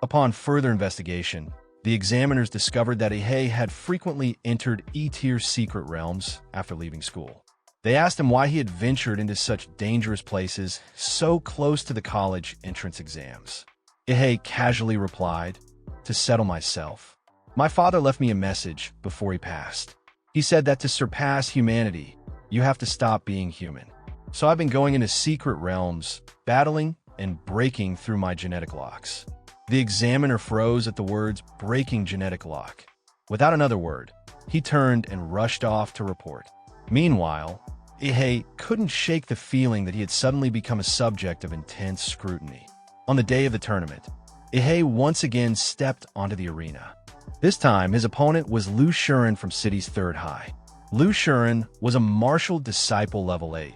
Upon further investigation, the examiners discovered that Ahey had frequently entered E-tier secret realms after leaving school. They asked him why he had ventured into such dangerous places so close to the college entrance exams. Ahey casually replied, "To settle myself. My father left me a message before he passed. He said that to surpass humanity, you have to stop being human. So I've been going into secret realms, battling and breaking through my genetic locks." The examiner froze at the words "breaking genetic lock." Without another word, he turned and rushed off to report. Meanwhile, Ahey couldn't shake the feeling that he had suddenly become a subject of intense scrutiny. On the day of the tournament, Ahey once again stepped onto the arena. This time, his opponent was Lu Shuren from City's 3rd High. Lu Shuren was a martial disciple level 8,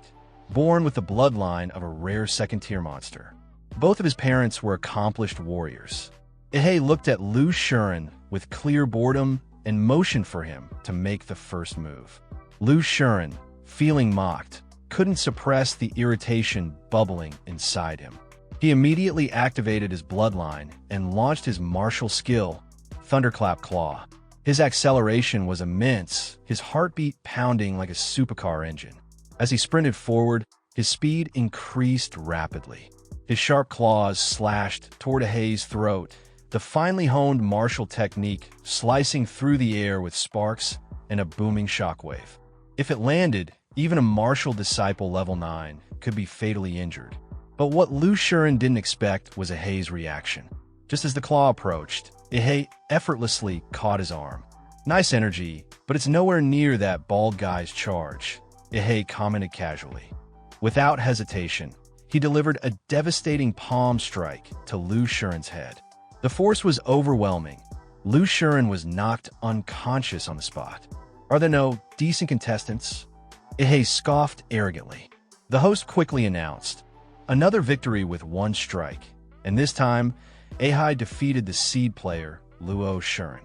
born with the bloodline of a rare 2nd-tier monster. Both of his parents were accomplished warriors. Ahey looked at Lu Shuren with clear boredom and motioned for him to make the first move. Lu Shuren, feeling mocked, couldn't suppress the irritation bubbling inside him. He immediately activated his bloodline and launched his martial skill, Thunderclap Claw. His acceleration was immense, his heartbeat pounding like a supercar engine. As he sprinted forward, his speed increased rapidly. His sharp claws slashed toward Ahey's throat, the finely honed martial technique slicing through the air with sparks and a booming shockwave. If it landed, even a martial disciple level 9 could be fatally injured. But what Lu Shuren didn't expect was Ahey's reaction. Just as the claw approached, Ihei effortlessly caught his arm. "Nice energy, but it's nowhere near that bald guy's charge," Ihei commented casually. Without hesitation, he delivered a devastating palm strike to Lu Shuren's head. The force was overwhelming. Lu Shuren was knocked unconscious on the spot. "Are there no decent contestants?" Ihei scoffed arrogantly. The host quickly announced, "Another victory with one strike, and this time, Ihei defeated the seed player, Luo Shuren."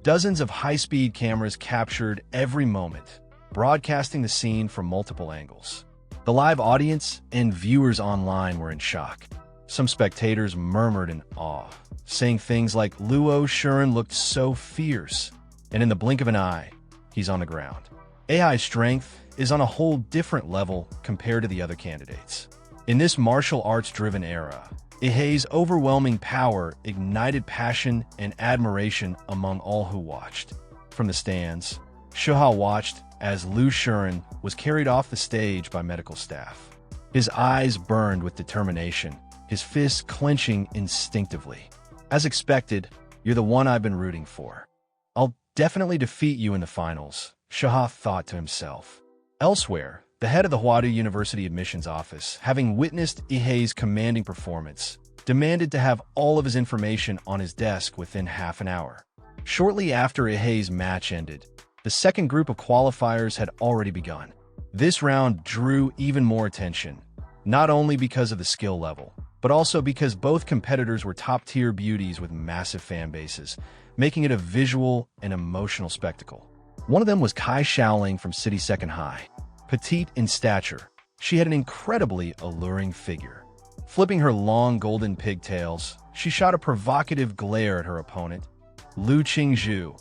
Dozens of high-speed cameras captured every moment, broadcasting the scene from multiple angles. The live audience and viewers online were in shock. Some spectators murmured in awe, saying things like, "Luo Shuren looked so fierce," and in the blink of an eye, he's on the ground. Ihei's strength is on a whole different level compared to the other candidates. In this martial arts-driven era, Ihei's overwhelming power ignited passion and admiration among all who watched. From the stands, Shuha watched as Lu Shuren was carried off the stage by medical staff. His eyes burned with determination, his fists clenching instinctively. "As expected, you're the one I've been rooting for. I'll definitely defeat you in the finals," Shuha thought to himself. Elsewhere, the head of the Huadu University admissions office, having witnessed Ihei's commanding performance, demanded to have all of his information on his desk within half an hour. Shortly after Ihei's match ended, the second group of qualifiers had already begun. This round drew even more attention, not only because of the skill level, but also because both competitors were top-tier beauties with massive fan bases, making it a visual and emotional spectacle. One of them was Kai Shaoling from City Second High. Petite in stature, she had an incredibly alluring figure. Flipping her long golden pigtails, she shot a provocative glare at her opponent, Lu Qingzhu,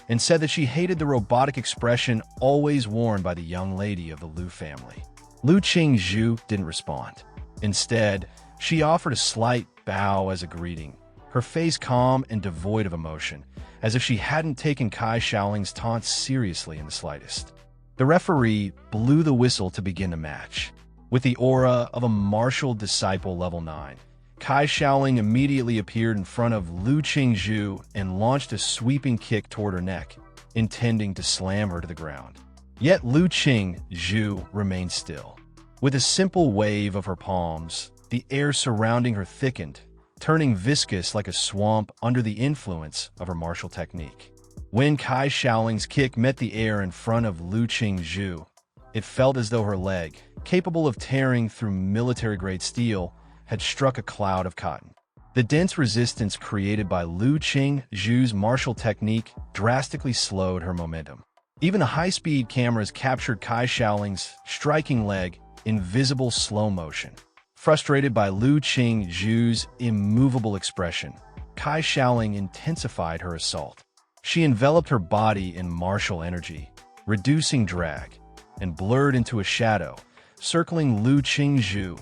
and said that she hated the robotic expression always worn by the young lady of the Lu family. Lu Qingzhu didn't respond. Instead, she offered a slight bow as a greeting, her face calm and devoid of emotion, as if she hadn't taken Kai Shaoling's taunts seriously in the slightest. The referee blew the whistle to begin the match. With the aura of a martial disciple level 9, Kai Shaoling immediately appeared in front of Lu Qingzhu and launched a sweeping kick toward her neck, intending to slam her to the ground. Yet Lu Qingzhu remained still. With a simple wave of her palms, the air surrounding her thickened, turning viscous like a swamp under the influence of her martial technique. When Kai Shaoling's kick met the air in front of Lu Qingzhu, it felt as though her leg, capable of tearing through military-grade steel, had struck a cloud of cotton. The dense resistance created by Lu Qingzhu's martial technique drastically slowed her momentum. Even the high-speed cameras captured Kai Shaoling's striking leg in visible slow motion. Frustrated by Lu Qingzhu's immovable expression, Kai Shaoling intensified her assault. She enveloped her body in martial energy, reducing drag, and blurred into a shadow, circling Lu Qingzhu,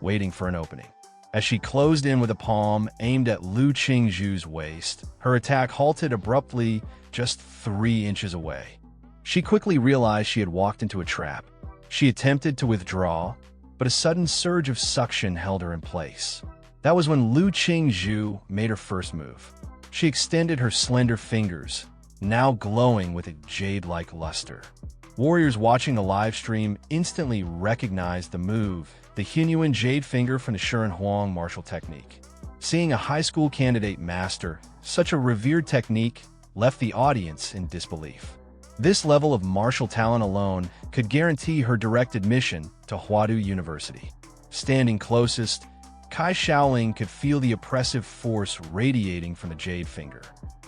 waiting for an opening. As she closed in with a palm aimed at Lu Qingzhu's waist, her attack halted abruptly just 3 inches away. She quickly realized she had walked into a trap. She attempted to withdraw, but a sudden surge of suction held her in place. That was when Lu Qingzhu made her first move. She extended her slender fingers, now glowing with a jade-like luster. Warriors watching the live stream instantly recognized the move, the Hunyuan jade finger from the Shuren Huang martial technique. Seeing a high school candidate master such a revered technique left the audience in disbelief. This level of martial talent alone could guarantee her direct admission to Huadu University. Standing closest, Kai Shaoling could feel the oppressive force radiating from the jade finger.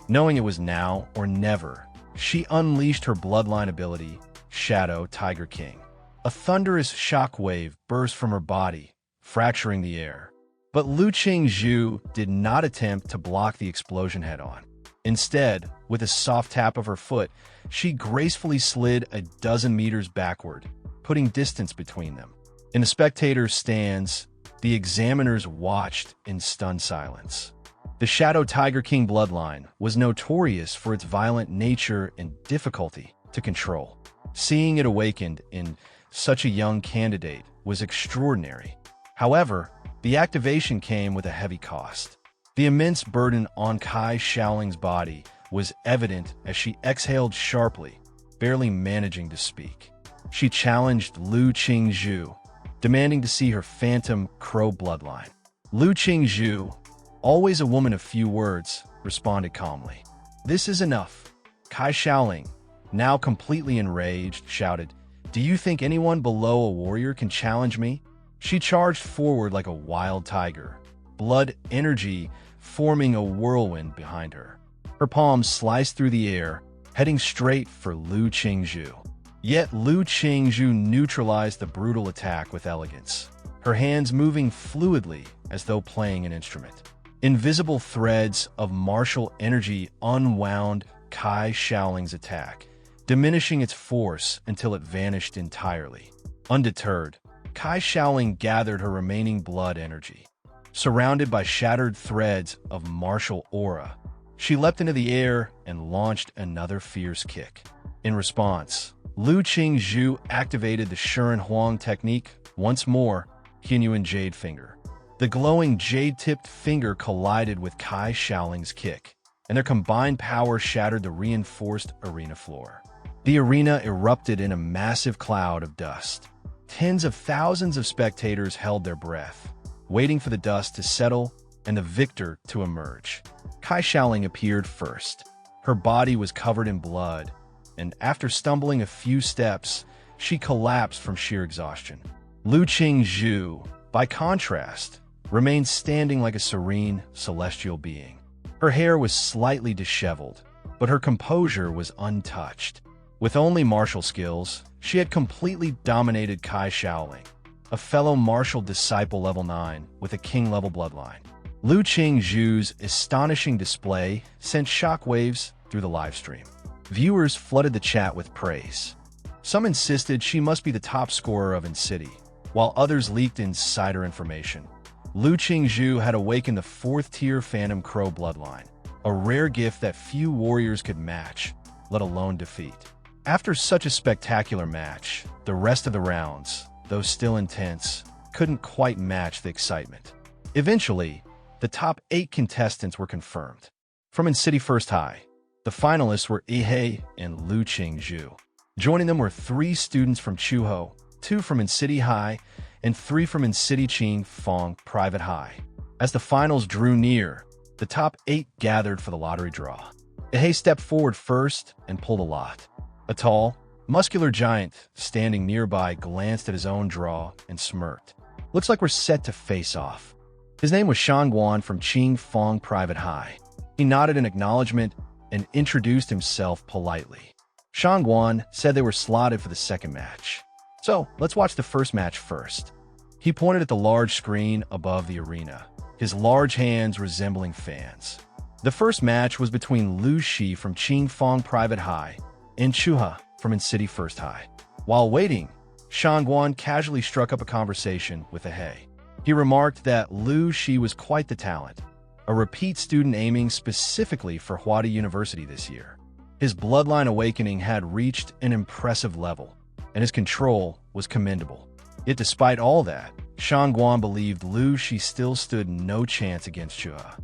Knowing it was now or never, she unleashed her bloodline ability, Shadow Tiger King. A thunderous shockwave burst from her body, fracturing the air. But Lu Qingzhu did not attempt to block the explosion head-on. Instead, with a soft tap of her foot, she gracefully slid a dozen meters backward, putting distance between them. In the spectators' stands, the examiners watched in stunned silence. The Shadow Tiger King bloodline was notorious for its violent nature and difficulty to control. Seeing it awakened in such a young candidate was extraordinary. However, the activation came with a heavy cost. The immense burden on Kai Shaoling's body was evident as she exhaled sharply, barely managing to speak. She challenged Lu Qingzhu, demanding to see her phantom crow bloodline. Lu Qingzhu, always a woman of few words, responded calmly. "This is enough." Kai Shaoling, now completely enraged, shouted, "Do you think anyone below a warrior can challenge me?" She charged forward like a wild tiger, blood energy forming a whirlwind behind her. Her palms sliced through the air, heading straight for Lu Qingzhu. Yet Lu Qingzhu neutralized the brutal attack with elegance, her hands moving fluidly as though playing an instrument. Invisible threads of martial energy unwound Kai Shaoling's attack, diminishing its force until it vanished entirely. Undeterred, Kai Shaoling gathered her remaining blood energy. Surrounded by shattered threads of martial aura, she leapt into the air and launched another fierce kick. In response, Lu Qingzhu activated the Shuren Huang technique once more, Qinyuan Jade Finger. The glowing jade-tipped finger collided with Kai Shaoling's kick, and their combined power shattered the reinforced arena floor. The arena erupted in a massive cloud of dust. Tens of thousands of spectators held their breath, waiting for the dust to settle and the victor to emerge. Kai Shaoling appeared first. Her body was covered in blood, and after stumbling a few steps, she collapsed from sheer exhaustion. Lu Qingzhu, by contrast, remained standing like a serene, celestial being. Her hair was slightly disheveled, but her composure was untouched. With only martial skills, she had completely dominated Kai Shaoling, a fellow martial disciple level 9 with a king-level bloodline. Lu Qingzhu's astonishing display sent shockwaves through the livestream. Viewers flooded the chat with praise. Some insisted she must be the top scorer of In-City, while others leaked insider information. Lu Qingzhu had awakened the 4th-tier Phantom Crow bloodline, a rare gift that few warriors could match, let alone defeat. After such a spectacular match, the rest of the rounds, though still intense, couldn't quite match the excitement. Eventually, the top 8 contestants were confirmed. From In-City First High, the finalists were Ihei and Lu Qingzhu. Joining them were 3 students from Chuho, 2 from In-City High, and 3 from In-City Qing Fong Private High. As the finals drew near, the top 8 gathered for the lottery draw. Ihei stepped forward first and pulled a lot. A tall, muscular giant standing nearby glanced at his own draw and smirked. "Looks like we're set to face off." His name was Shangguan from Qing Fong Private High. He nodded in acknowledgement and introduced himself politely. Shangguan said they were slotted for the second match. "So, let's watch the first match first." He pointed at the large screen above the arena, his large hands resembling fans. The first match was between Lu Shi from Qing Fong Private High and Chuha from In-City First High. While waiting, Shangguan casually struck up a conversation with Ihei. He remarked that Lu Shi was quite the talent, a repeat student aiming specifically for Huadi University this year. His bloodline awakening had reached an impressive level, and his control was commendable. Yet despite all that, Shangguan believed Lu Shi still stood no chance against Chua.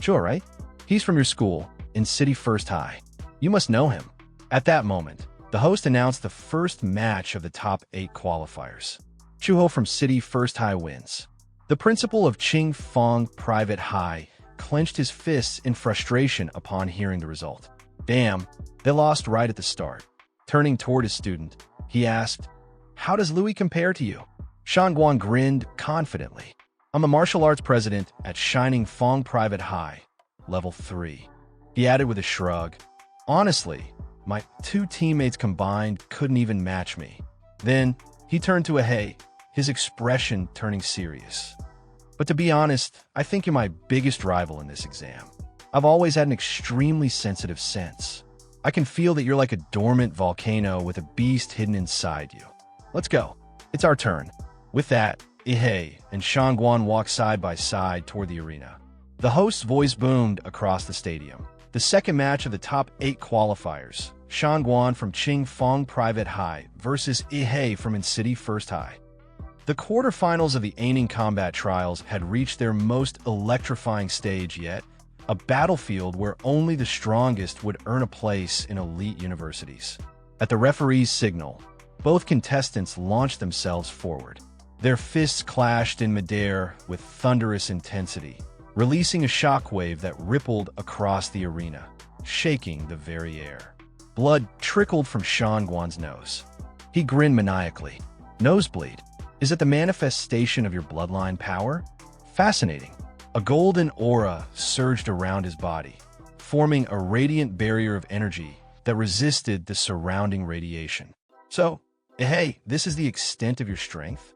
"Chua, right? He's from your school, In-City First High. You must know him." At that moment, the host announced the first match of the top 8 qualifiers. Chuho from City First High wins. The principal of Qing Fong Private High clenched his fists in frustration upon hearing the result. "Damn, they lost right at the start." Turning toward his student, he asked, "How does Louis compare to you?" Shangguan grinned confidently. "I'm a martial arts president at Shining Fong Private High, level 3. He added with a shrug, "Honestly, my 2 teammates combined couldn't even match me." Then, he turned to Ihei, his expression turning serious. "But to be honest, I think you're my biggest rival in this exam. I've always had an extremely sensitive sense. I can feel that you're like a dormant volcano with a beast hidden inside you. Let's go. It's our turn." With that, Ihei and Shangguan walked side by side toward the arena. The host's voice boomed across the stadium. The second match of the top 8 qualifiers, Shangguan from Qing Fong Private High versus Ihei from In-City First High. The quarterfinals of the Aning combat trials had reached their most electrifying stage yet, a battlefield where only the strongest would earn a place in elite universities. At the referee's signal, both contestants launched themselves forward. Their fists clashed in midair with thunderous intensity, releasing a shockwave that rippled across the arena, shaking the very air. Blood trickled from Shangguan's nose. He grinned maniacally. Nosebleed. Is it the manifestation of your bloodline power? Fascinating. A golden aura surged around his body, forming a radiant barrier of energy that resisted the surrounding radiation. So, hey, this is the extent of your strength?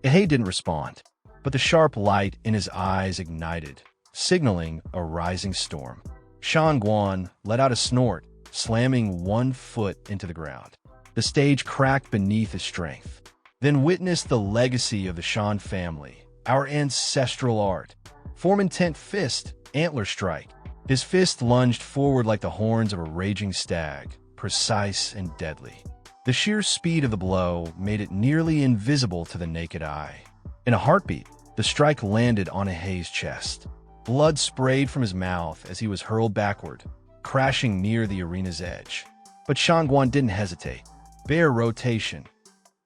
Ehei didn't respond, but the sharp light in his eyes ignited, signaling a rising storm. Shangguan let out a snort, slamming one foot into the ground. The stage cracked beneath his strength. Then witnessed the legacy of the Shan family, our ancestral art. Form intent fist, antler strike. His fist lunged forward like the horns of a raging stag, precise and deadly. The sheer speed of the blow made it nearly invisible to the naked eye. In a heartbeat, the strike landed on Ehei's chest. Blood sprayed from his mouth as he was hurled backward, crashing near the arena's edge. But Shangguan didn't hesitate. Bare rotation.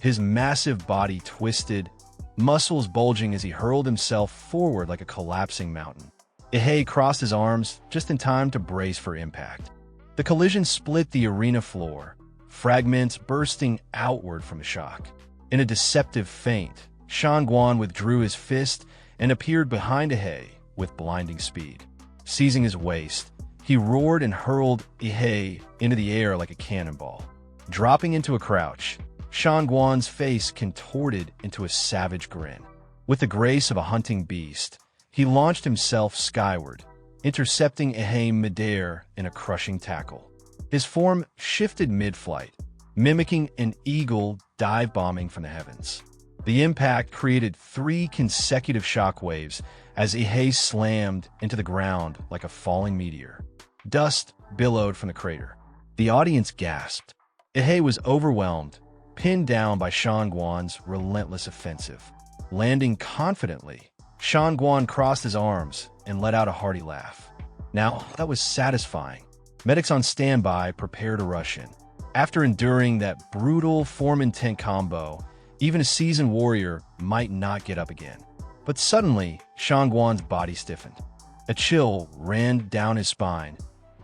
His massive body twisted, muscles bulging as he hurled himself forward like a collapsing mountain. Ehei crossed his arms just in time to brace for impact. The collision split the arena floor, fragments bursting outward from the shock. In a deceptive feint, Shangguan withdrew his fist and appeared behind Ehei with blinding speed. Seizing his waist, he roared and hurled Ehei into the air like a cannonball. Dropping into a crouch, Shangguan's face contorted into a savage grin. With the grace of a hunting beast, he launched himself skyward, intercepting Ehei midair in a crushing tackle. His form shifted mid-flight, mimicking an eagle dive-bombing from the heavens. The impact created 3 consecutive shockwaves as Ehei slammed into the ground like a falling meteor. Dust billowed from the crater. The audience gasped. Ehei was overwhelmed, pinned down by Shangguan's relentless offensive. Landing confidently, Shangguan crossed his arms and let out a hearty laugh. Now, that was satisfying. Medics on standby prepared to rush in. After enduring that brutal form-intent combo, even a seasoned warrior might not get up again. But suddenly, Shangguan's body stiffened. A chill ran down his spine,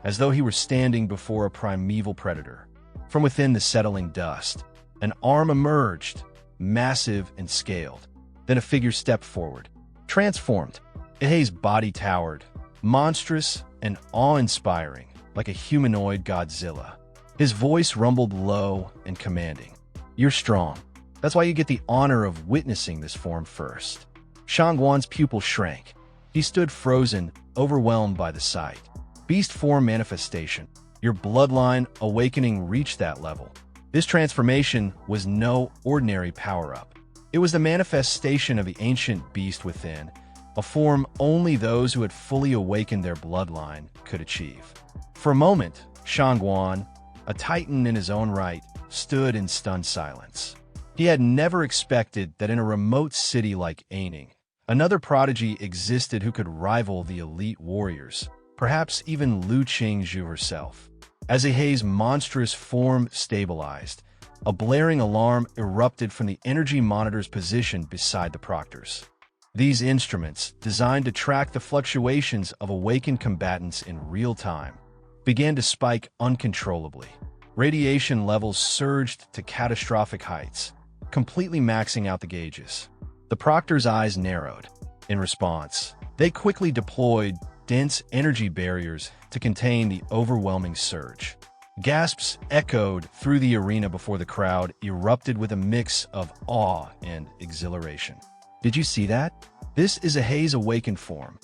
as though he were standing before a primeval predator. From within the settling dust, an arm emerged, massive and scaled. Then a figure stepped forward. Transformed, Ehei's body towered, monstrous and awe-inspiring, like a humanoid Godzilla. His voice rumbled low and commanding. You're strong. That's why you get the honor of witnessing this form first. Shangguan's pupil shrank. He stood frozen, overwhelmed by the sight. Beast form manifestation. Your bloodline awakening reached that level. This transformation was no ordinary power-up. It was the manifestation of the ancient beast within, a form only those who had fully awakened their bloodline could achieve. For a moment, Shangguan, a titan in his own right, stood in stunned silence. He had never expected that in a remote city like Aning, another prodigy existed who could rival the elite warriors, perhaps even Lu Qingzhu herself. As Ehei's monstrous form stabilized, a blaring alarm erupted from the energy monitors positioned beside the proctors. These instruments, designed to track the fluctuations of awakened combatants in real time, began to spike uncontrollably. Radiation levels surged to catastrophic heights, completely maxing out the gauges. The proctor's eyes narrowed. In response, they quickly deployed dense energy barriers to contain the overwhelming surge. Gasps echoed through the arena before the crowd erupted with a mix of awe and exhilaration. Did you see that? This is Ehei's awakened form.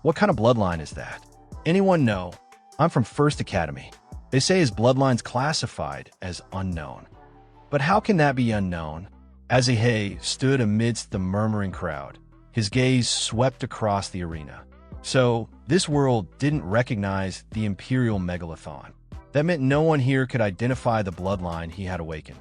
What kind of bloodline is that? Anyone know? I'm from First Academy. They say his bloodline's classified as unknown. But how can that be unknown? As Ehei stood amidst the murmuring crowd, his gaze swept across the arena. So, this world didn't recognize the Imperial Megalithon. That meant no one here could identify the bloodline he had awakened.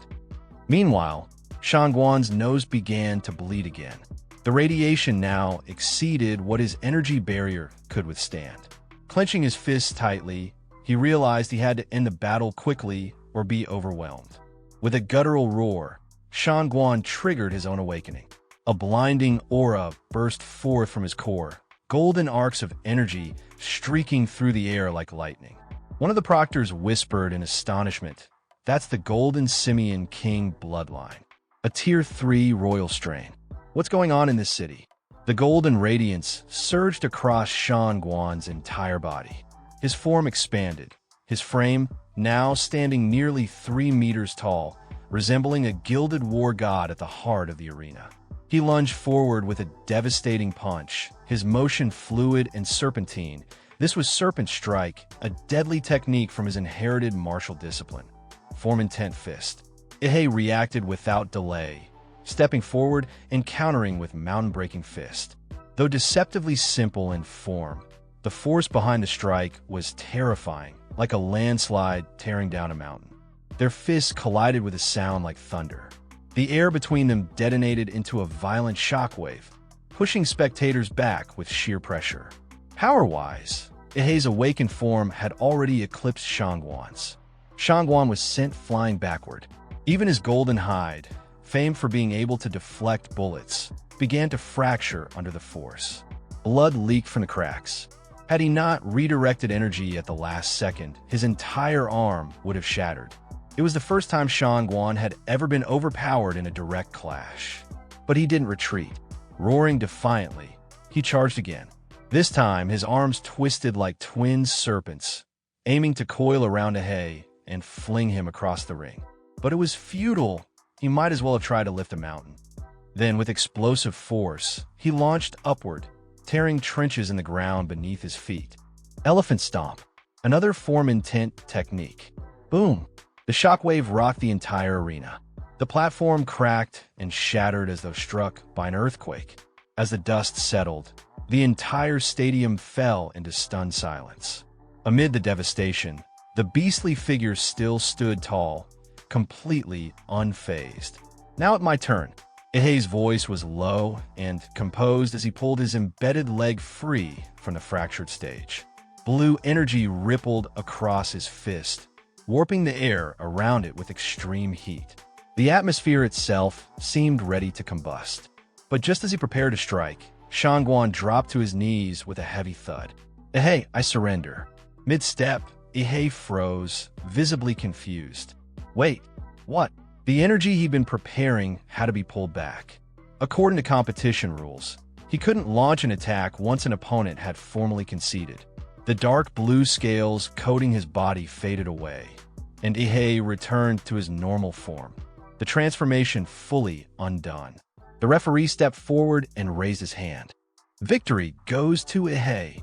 Meanwhile, Shangguan's nose began to bleed again. The radiation now exceeded what his energy barrier could withstand. Clenching his fists tightly, he realized he had to end the battle quickly or be overwhelmed. With a guttural roar, Shangguan triggered his own awakening. A blinding aura burst forth from his core, golden arcs of energy streaking through the air like lightning. One of the proctors whispered in astonishment, "That's the Golden Simian King bloodline. A Tier 3 royal strain. What's going on in this city?" The golden radiance surged across Shangguan's entire body. His form expanded, his frame, now standing nearly 3 meters tall, resembling a gilded war god at the heart of the arena. He lunged forward with a devastating punch, his motion fluid and serpentine. This was Serpent Strike, a deadly technique from his inherited martial discipline. Form Intent Fist. Ihei reacted without delay, stepping forward and countering with mountain-breaking fist. Though deceptively simple in form, the force behind the strike was terrifying, like a landslide tearing down a mountain. Their fists collided with a sound like thunder. The air between them detonated into a violent shockwave, pushing spectators back with sheer pressure. Power-wise, Ihei's awakened form had already eclipsed Shangguan's. Shangguan was sent flying backward. Even his golden hide, famed for being able to deflect bullets, began to fracture under the force. Blood leaked from the cracks. Had he not redirected energy at the last second, his entire arm would have shattered. It was the first time Shangguan had ever been overpowered in a direct clash. But he didn't retreat. Roaring defiantly, he charged again. This time, his arms twisted like twin serpents, aiming to coil around Ihei and fling him across the ring. But it was futile. He might as well have tried to lift a mountain. Then, with explosive force, he launched upward, tearing trenches in the ground beneath his feet. Elephant Stomp, another Form Intent technique. Boom! The shockwave rocked the entire arena. The platform cracked and shattered as though struck by an earthquake. As the dust settled, the entire stadium fell into stunned silence. Amid the devastation, the beastly figure still stood tall, completely unfazed. "Now it's my turn." Ihei's voice was low and composed as he pulled his embedded leg free from the fractured stage. Blue energy rippled across his fist, warping the air around it with extreme heat. The atmosphere itself seemed ready to combust. But just as he prepared to strike, Shangguan dropped to his knees with a heavy thud. "Ihei, I surrender." Mid-step, Ihei froze, visibly confused. Wait, what? The energy he'd been preparing had to be pulled back. According to competition rules, he couldn't launch an attack once an opponent had formally conceded. The dark blue scales coating his body faded away, and Ihei returned to his normal form, the transformation fully undone. The referee stepped forward and raised his hand. Victory goes to Ihei.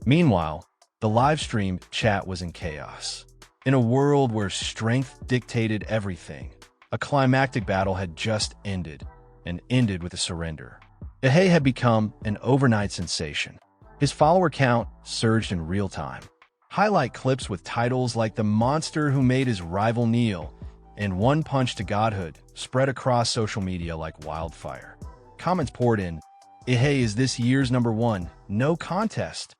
Meanwhile, the livestream chat was in chaos. In a world where strength dictated everything, a climactic battle had just ended, and ended with a surrender. Ihei had become an overnight sensation. His follower count surged in real time. Highlight clips with titles like "The Monster Who Made His Rival Kneel" and "One Punch to Godhood" spread across social media like wildfire. Comments poured in, "Ihei is this year's #1, no contest."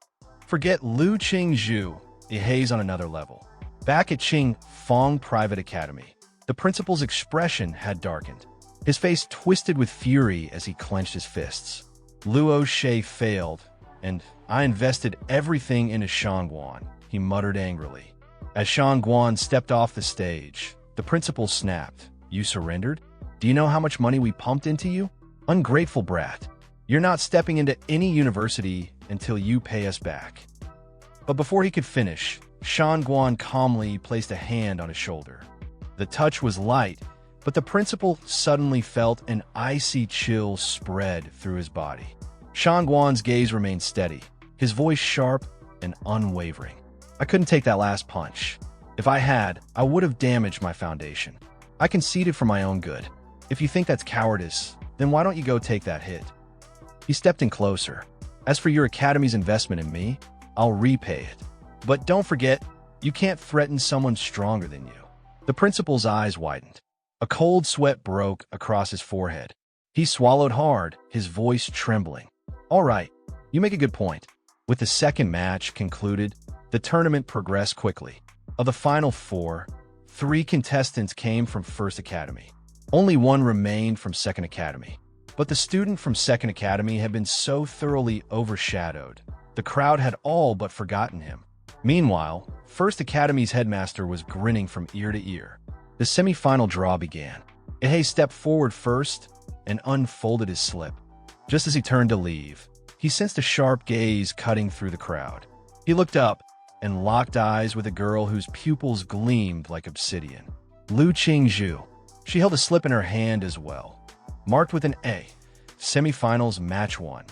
Forget Lu Qingzhu, Ihei's on another level. Back at Qing Fong Private Academy, the principal's expression had darkened. His face twisted with fury as he clenched his fists. Luo Shay failed, and "I invested everything into Shangguan," he muttered angrily. As Shangguan stepped off the stage, the principal snapped, "You surrendered? Do you know how much money we pumped into you? Ungrateful brat. You're not stepping into any university until you pay us back." But before he could finish, Shangguan calmly placed a hand on his shoulder. The touch was light, but the principal suddenly felt an icy chill spread through his body. Shangguan's gaze remained steady, his voice sharp and unwavering. "I couldn't take that last punch. If I had, I would have damaged my foundation. I conceded for my own good. If you think that's cowardice, then why don't you go take that hit?" He stepped in closer. "As for your academy's investment in me, I'll repay it. But don't forget, you can't threaten someone stronger than you." The principal's eyes widened. A cold sweat broke across his forehead. He swallowed hard, his voice trembling. All right, you make a good point. With the second match concluded, the tournament progressed quickly. Of the final four, 3 contestants came from First Academy. Only one remained from Second Academy. But the student from Second Academy had been so thoroughly overshadowed, the crowd had all but forgotten him. Meanwhile, First Academy's headmaster was grinning from ear to ear. The semi-final draw began. Ihei stepped forward first and unfolded his slip. Just as he turned to leave, he sensed a sharp gaze cutting through the crowd. He looked up and locked eyes with a girl whose pupils gleamed like obsidian. Lu Qingzhu. She held a slip in her hand as well, marked with an A. Semifinals Match 1.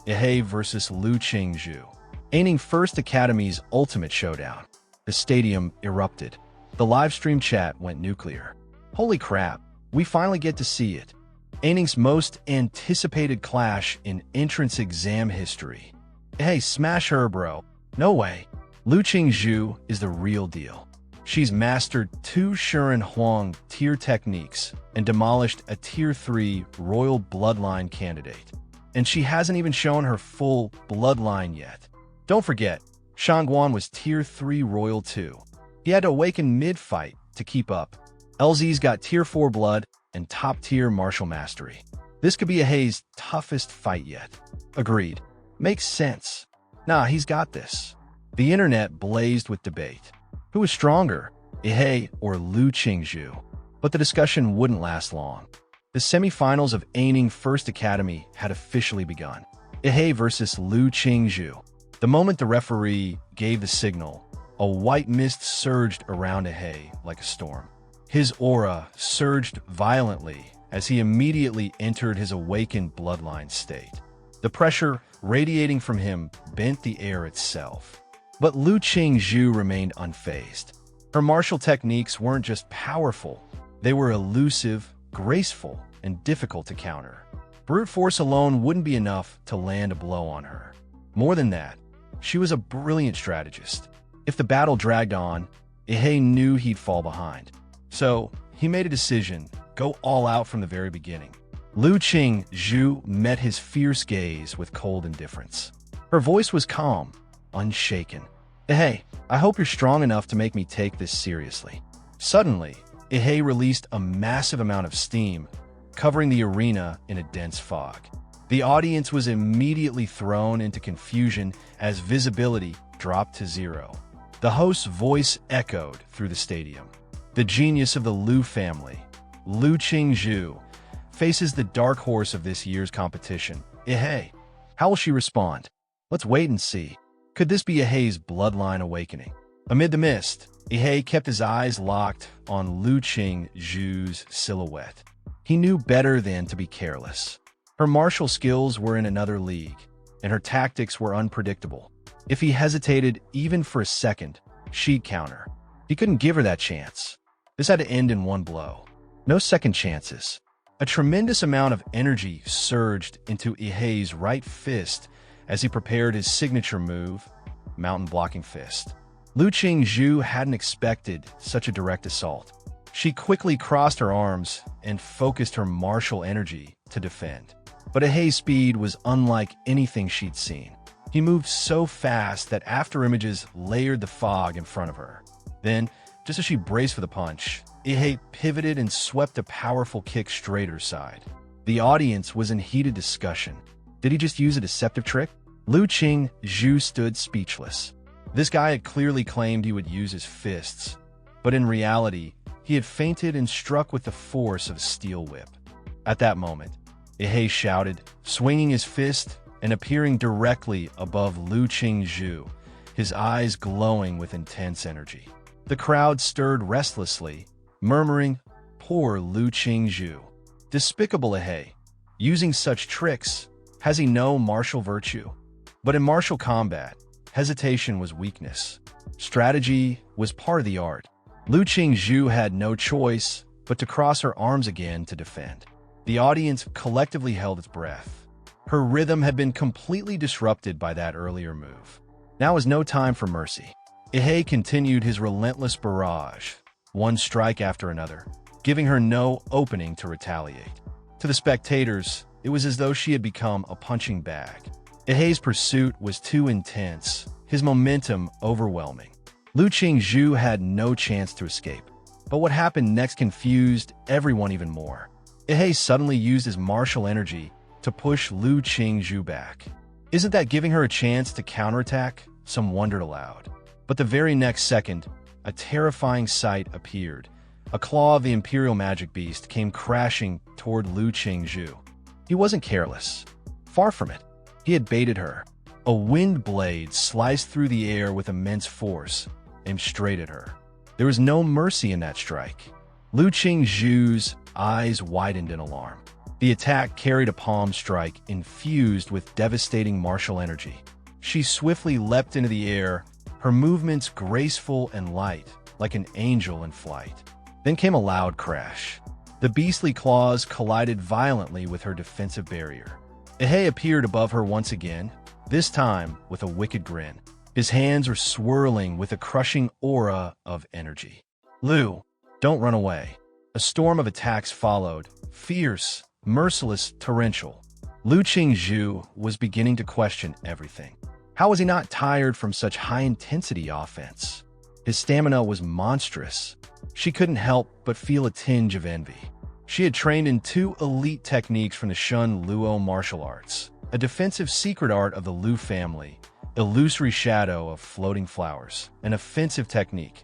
Ihei versus Lu Qingzhu. Aiming First Academy's ultimate showdown. The stadium erupted. The livestream chat went nuclear. Holy crap, we finally get to see it. Aining's most anticipated clash in entrance exam history. Hey, smash her, bro. No way. Lu Qingzhu is the real deal. She's mastered 2 Shuren Huang tier techniques and demolished a tier 3 royal bloodline candidate. And she hasn't even shown her full bloodline yet. Don't forget, Shangguan was tier 3 royal too. He had to awaken mid-fight to keep up. LZ's got tier 4 blood and top-tier martial mastery. This could be Ihei's toughest fight yet. Agreed. Makes sense. Nah, he's got this. The internet blazed with debate. Who was stronger, Ihei or Lu Qingzhu? But the discussion wouldn't last long. The semifinals of Aining First Academy had officially begun. Ihei versus Lu Qingzhu. The moment the referee gave the signal, a white mist surged around Ihei like a storm. His aura surged violently as he immediately entered his awakened bloodline state. The pressure radiating from him bent the air itself. But Lu Qingzhu remained unfazed. Her martial techniques weren't just powerful, they were elusive, graceful, and difficult to counter. Brute force alone wouldn't be enough to land a blow on her. More than that, she was a brilliant strategist. If the battle dragged on, Ihei knew he'd fall behind. So, he made a decision, go all out from the very beginning. Lu Qingzhu met his fierce gaze with cold indifference. Her voice was calm, unshaken. Ihei, I hope you're strong enough to make me take this seriously. Suddenly, Ihei released a massive amount of steam, covering the arena in a dense fog. The audience was immediately thrown into confusion as visibility dropped to 0. The host's voice echoed through the stadium. The genius of the Lu family, Lu Qingzhu, faces the dark horse of this year's competition, Ihei. How will she respond? Let's wait and see. Could this be Ihei's bloodline awakening? Amid the mist, Ihei kept his eyes locked on Lu Qingzhu's silhouette. He knew better than to be careless. Her martial skills were in another league, and her tactics were unpredictable. If he hesitated even for a second, she'd counter. He couldn't give her that chance. This had to end in one blow. No second chances. A tremendous amount of energy surged into Ihei's right fist as he prepared his signature move, Mountain Blocking Fist. Lu Qingzhu hadn't expected such a direct assault. She quickly crossed her arms and focused her martial energy to defend. But Ihei's speed was unlike anything she'd seen. He moved so fast that after images layered the fog in front of her. Then, just as she braced for the punch, Ihei pivoted and swept a powerful kick straight at her side. The audience was in heated discussion. Did he just use a deceptive trick? Lu Qingzhu stood speechless. This guy had clearly claimed he would use his fists, but in reality, he had feinted and struck with the force of a steel whip. At that moment, Ihei shouted, swinging his fist and appearing directly above Lu Qingzhu, his eyes glowing with intense energy. The crowd stirred restlessly, murmuring, "Poor Lu Qingzhu. Despicable Ihei. Using such tricks, has he no martial virtue?" But in martial combat, hesitation was weakness. Strategy was part of the art. Lu Qingzhu had no choice but to cross her arms again to defend. The audience collectively held its breath. Her rhythm had been completely disrupted by that earlier move. Now was no time for mercy. Ihei continued his relentless barrage, one strike after another. giving her no opening to retaliate. To the spectators, it was as though she had become a punching bag. Ehei's pursuit was too intense, his momentum overwhelming. Lu Qingzhu had no chance to escape. But what happened next confused everyone even more. Ehei suddenly used his martial energy to push Lu Qingzhu back. Isn't that giving her a chance to counterattack? Some wondered aloud. But the very next second, a terrifying sight appeared. A claw of the Imperial Magic Beast came crashing toward Lu Qingzhu. He wasn't careless. Far from it. He had baited her. A wind blade sliced through the air with immense force, aimed straight at her. There was no mercy in that strike. Lu Qingzhu's eyes widened in alarm. The attack carried a palm strike infused with devastating martial energy. She swiftly leapt into the air, her movements graceful and light, like an angel in flight. Then came a loud crash. The beastly claws collided violently with her defensive barrier. Ehei appeared above her once again, this time with a wicked grin. His hands were swirling with a crushing aura of energy. Lu, don't run away. A storm of attacks followed, fierce, merciless, torrential. Lu Qingzhu was beginning to question everything. How was he not tired from such high-intensity offense? His stamina was monstrous. She couldn't help but feel a tinge of envy. She had trained in 2 elite techniques from the Shun Luo martial arts, a defensive secret art of the Lu family, illusory shadow of floating flowers, an offensive technique,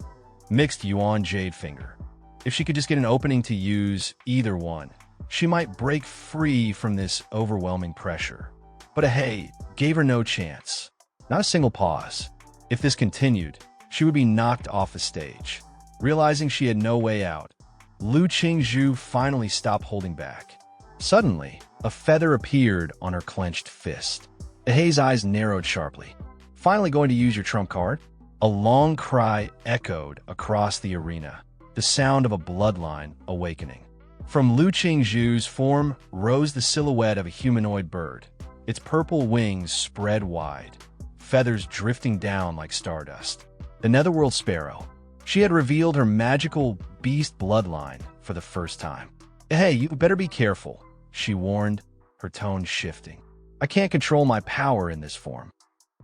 mixed Yuan Jade Finger. If she could just get an opening to use either one, she might break free from this overwhelming pressure. But Ehei gave her no chance. Not a single pause. If this continued, she would be knocked off the stage. Realizing she had no way out, Lu Qingzhu finally stopped holding back. Suddenly, a feather appeared on her clenched fist. Ehei's eyes narrowed sharply. Finally going to use your trump card? A long cry echoed across the arena, the sound of a bloodline awakening. From Lu Qingzhu's form rose the silhouette of a humanoid bird, its purple wings spread wide, feathers drifting down like stardust. The Netherworld Sparrow. She had revealed her magical beast bloodline for the first time. Hey, you better be careful, she warned, her tone shifting. I can't control my power in this form.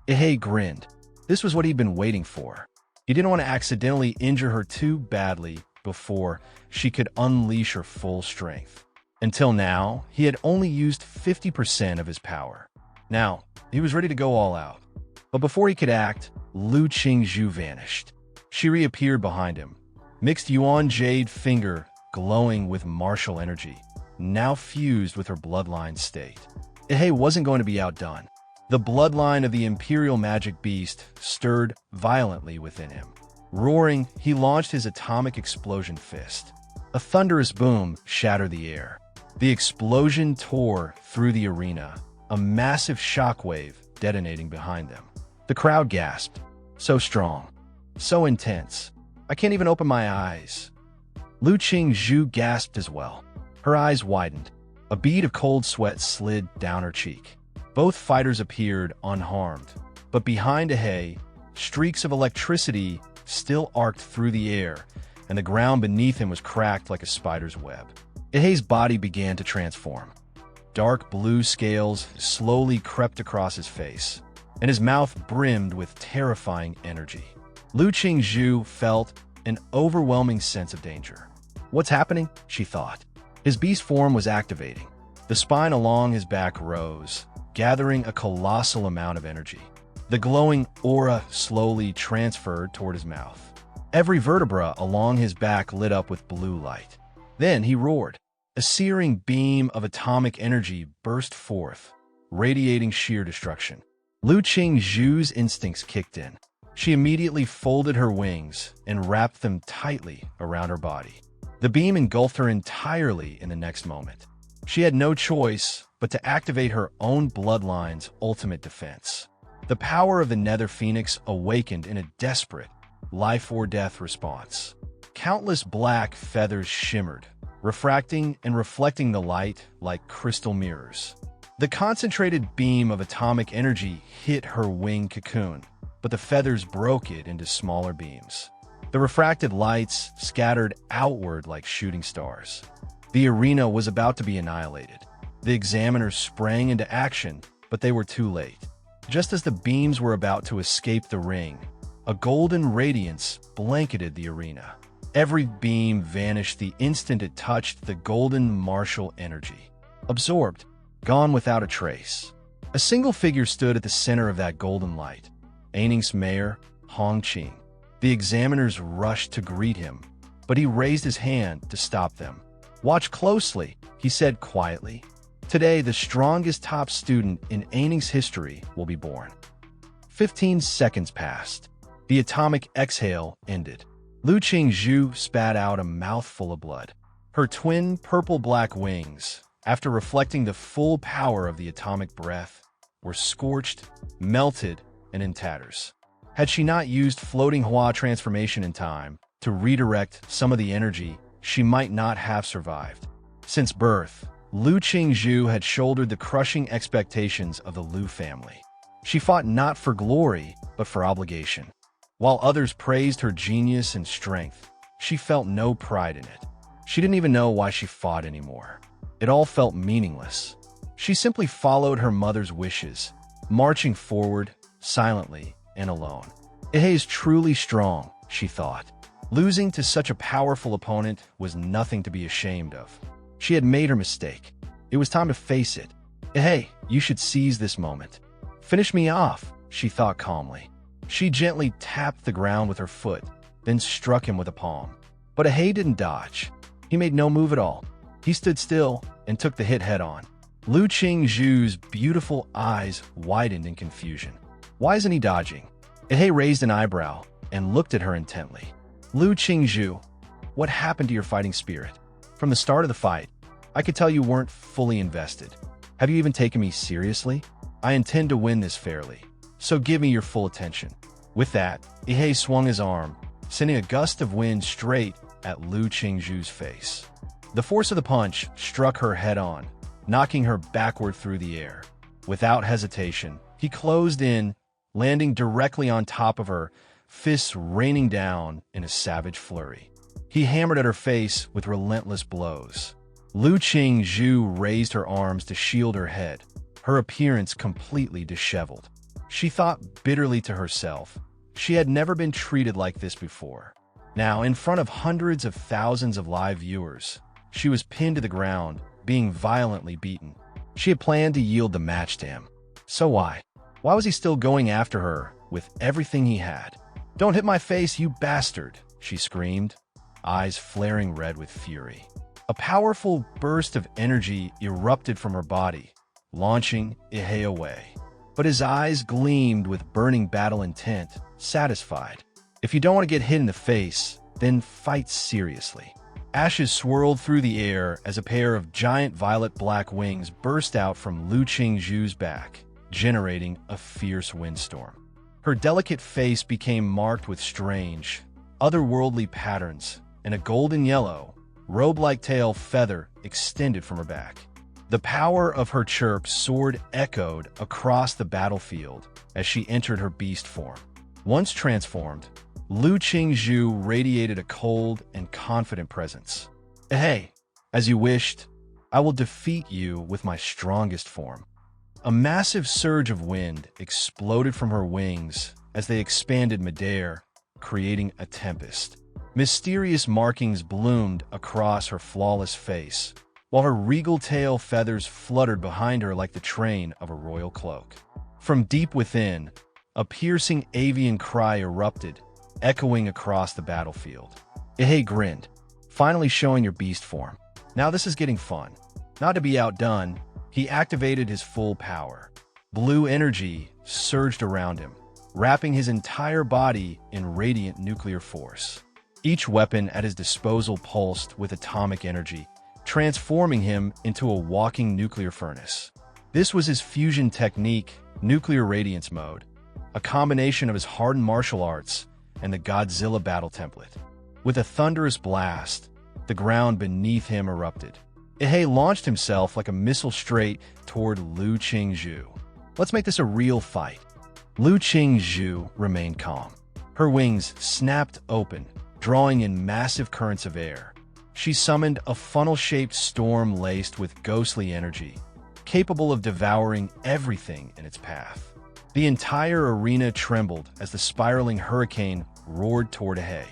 Ehei grinned. This was what he'd been waiting for. He didn't want to accidentally injure her too badly before she could unleash her full strength. Until now, he had only used 50% of his power. Now, he was ready to go all out. But before he could act, Lu Qingzhu vanished. She reappeared behind him, mixed Yuan Jade Finger glowing with martial energy, now fused with her bloodline state. Ehei wasn't going to be outdone. The bloodline of the Imperial Magic Beast stirred violently within him. Roaring, he launched his atomic explosion fist. A thunderous boom shattered the air. The explosion tore through the arena, a massive shockwave detonating behind them. The crowd gasped. So strong. So intense. I can't even open my eyes. Lu Qingzhu gasped as well. Her eyes widened. A bead of cold sweat slid down her cheek. Both fighters appeared unharmed, but behind Ehei, streaks of electricity still arced through the air, and the ground beneath him was cracked like a spider's web. Ehei's body began to transform. Dark blue scales slowly crept across his face, and his mouth brimmed with terrifying energy. Lu Qingzhu felt an overwhelming sense of danger. What's happening? She thought. His beast form was activating. The spine along his back rose, gathering a colossal amount of energy. The glowing aura slowly transferred toward his mouth. Every vertebra along his back lit up with blue light. Then he roared. A searing beam of atomic energy burst forth, radiating sheer destruction. Lu Qingzhu's instincts kicked in. She immediately folded her wings and wrapped them tightly around her body. The beam engulfed her entirely in the next moment. She had no choice but to activate her own bloodline's ultimate defense. The power of the Nether Phoenix awakened in a desperate, life-or-death response. Countless black feathers shimmered, refracting and reflecting the light like crystal mirrors. The concentrated beam of atomic energy hit her wing cocoon, but the feathers broke it into smaller beams. The refracted lights scattered outward like shooting stars. The arena was about to be annihilated. The examiners sprang into action, but they were too late. Just as the beams were about to escape the ring, a golden radiance blanketed the arena. Every beam vanished the instant it touched the golden martial energy. Absorbed, gone without a trace. A single figure stood at the center of that golden light. Aining's mayor, Hong Qing. The examiners rushed to greet him, but he raised his hand to stop them. "Watch closely," he said quietly. "Today, the strongest top student in Aining's history will be born." 15 seconds passed. The atomic exhale ended. Lu Qingzhu spat out a mouthful of blood. Her twin purple-black wings, after reflecting the full power of the atomic breath, were scorched, melted, and in tatters. Had she not used floating Hua transformation in time to redirect some of the energy, she might not have survived. Since birth, Lu Qingzhu had shouldered the crushing expectations of the Lu family. She fought not for glory, but for obligation. While others praised her genius and strength, she felt no pride in it. She didn't even know why she fought anymore. It all felt meaningless. She simply followed her mother's wishes, marching forward, silently and alone. He is truly strong, she thought. Losing to such a powerful opponent was nothing to be ashamed of. She had made her mistake. It was time to face it. "Hey, you should seize this moment. Finish me off," she thought calmly. She gently tapped the ground with her foot, then struck him with a palm. But He didn't dodge. He made no move at all. He stood still and took the hit head-on. Lu Qingzhu's beautiful eyes widened in confusion. Why isn't he dodging? He raised an eyebrow and looked at her intently. "Lu Qingzhu, what happened to your fighting spirit? From the start of the fight, I could tell you weren't fully invested. Have you even taken me seriously? I intend to win this fairly, so give me your full attention." With that, He swung his arm, sending a gust of wind straight at Lu Qingzhu's face. The force of the punch struck her head-on, knocking her backward through the air. Without hesitation, he closed in, landing directly on top of her, fists raining down in a savage flurry. He hammered at her face with relentless blows. Lu Qingzhu raised her arms to shield her head, her appearance completely disheveled. She thought bitterly to herself. She had never been treated like this before. Now, in front of hundreds of thousands of live viewers, she was pinned to the ground, being violently beaten. She had planned to yield the match to him. So why? Why was he still going after her with everything he had? "Don't hit my face, you bastard!" she screamed, eyes flaring red with fury. A powerful burst of energy erupted from her body, launching He away. But his eyes gleamed with burning battle intent, satisfied. If you don't want to get hit in the face, then fight seriously. Ashes swirled through the air as a pair of giant violet-black wings burst out from Lu Qingzhu's back, generating a fierce windstorm. Her delicate face became marked with strange, otherworldly patterns, and a golden yellow, robe-like tail feather extended from her back. The power of her chirp soared echoed across the battlefield as she entered her beast form. Once transformed, Lu Qingzhu radiated a cold and confident presence. "Hey, as you wished, I will defeat you with my strongest form." A massive surge of wind exploded from her wings as they expanded midair, creating a tempest. Mysterious markings bloomed across her flawless face, while her regal tail feathers fluttered behind her like the train of a royal cloak. From deep within, a piercing avian cry erupted, echoing across the battlefield. He grinned, finally showing your beast form. Now this is getting fun. Not to be outdone, he activated his full power. Blue energy surged around him, wrapping his entire body in radiant nuclear force. Each weapon at his disposal pulsed with atomic energy, transforming him into a walking nuclear furnace. This was his fusion technique, nuclear radiance mode, a combination of his hardened martial arts and the Godzilla battle template. With a thunderous blast, the ground beneath him erupted. He launched himself like a missile straight toward Lu Qingzhu. "Let's make this a real fight." Lu Qingzhu remained calm. Her wings snapped open, drawing in massive currents of air. She summoned a funnel-shaped storm laced with ghostly energy, capable of devouring everything in its path. The entire arena trembled as the spiraling hurricane roared toward Ahei.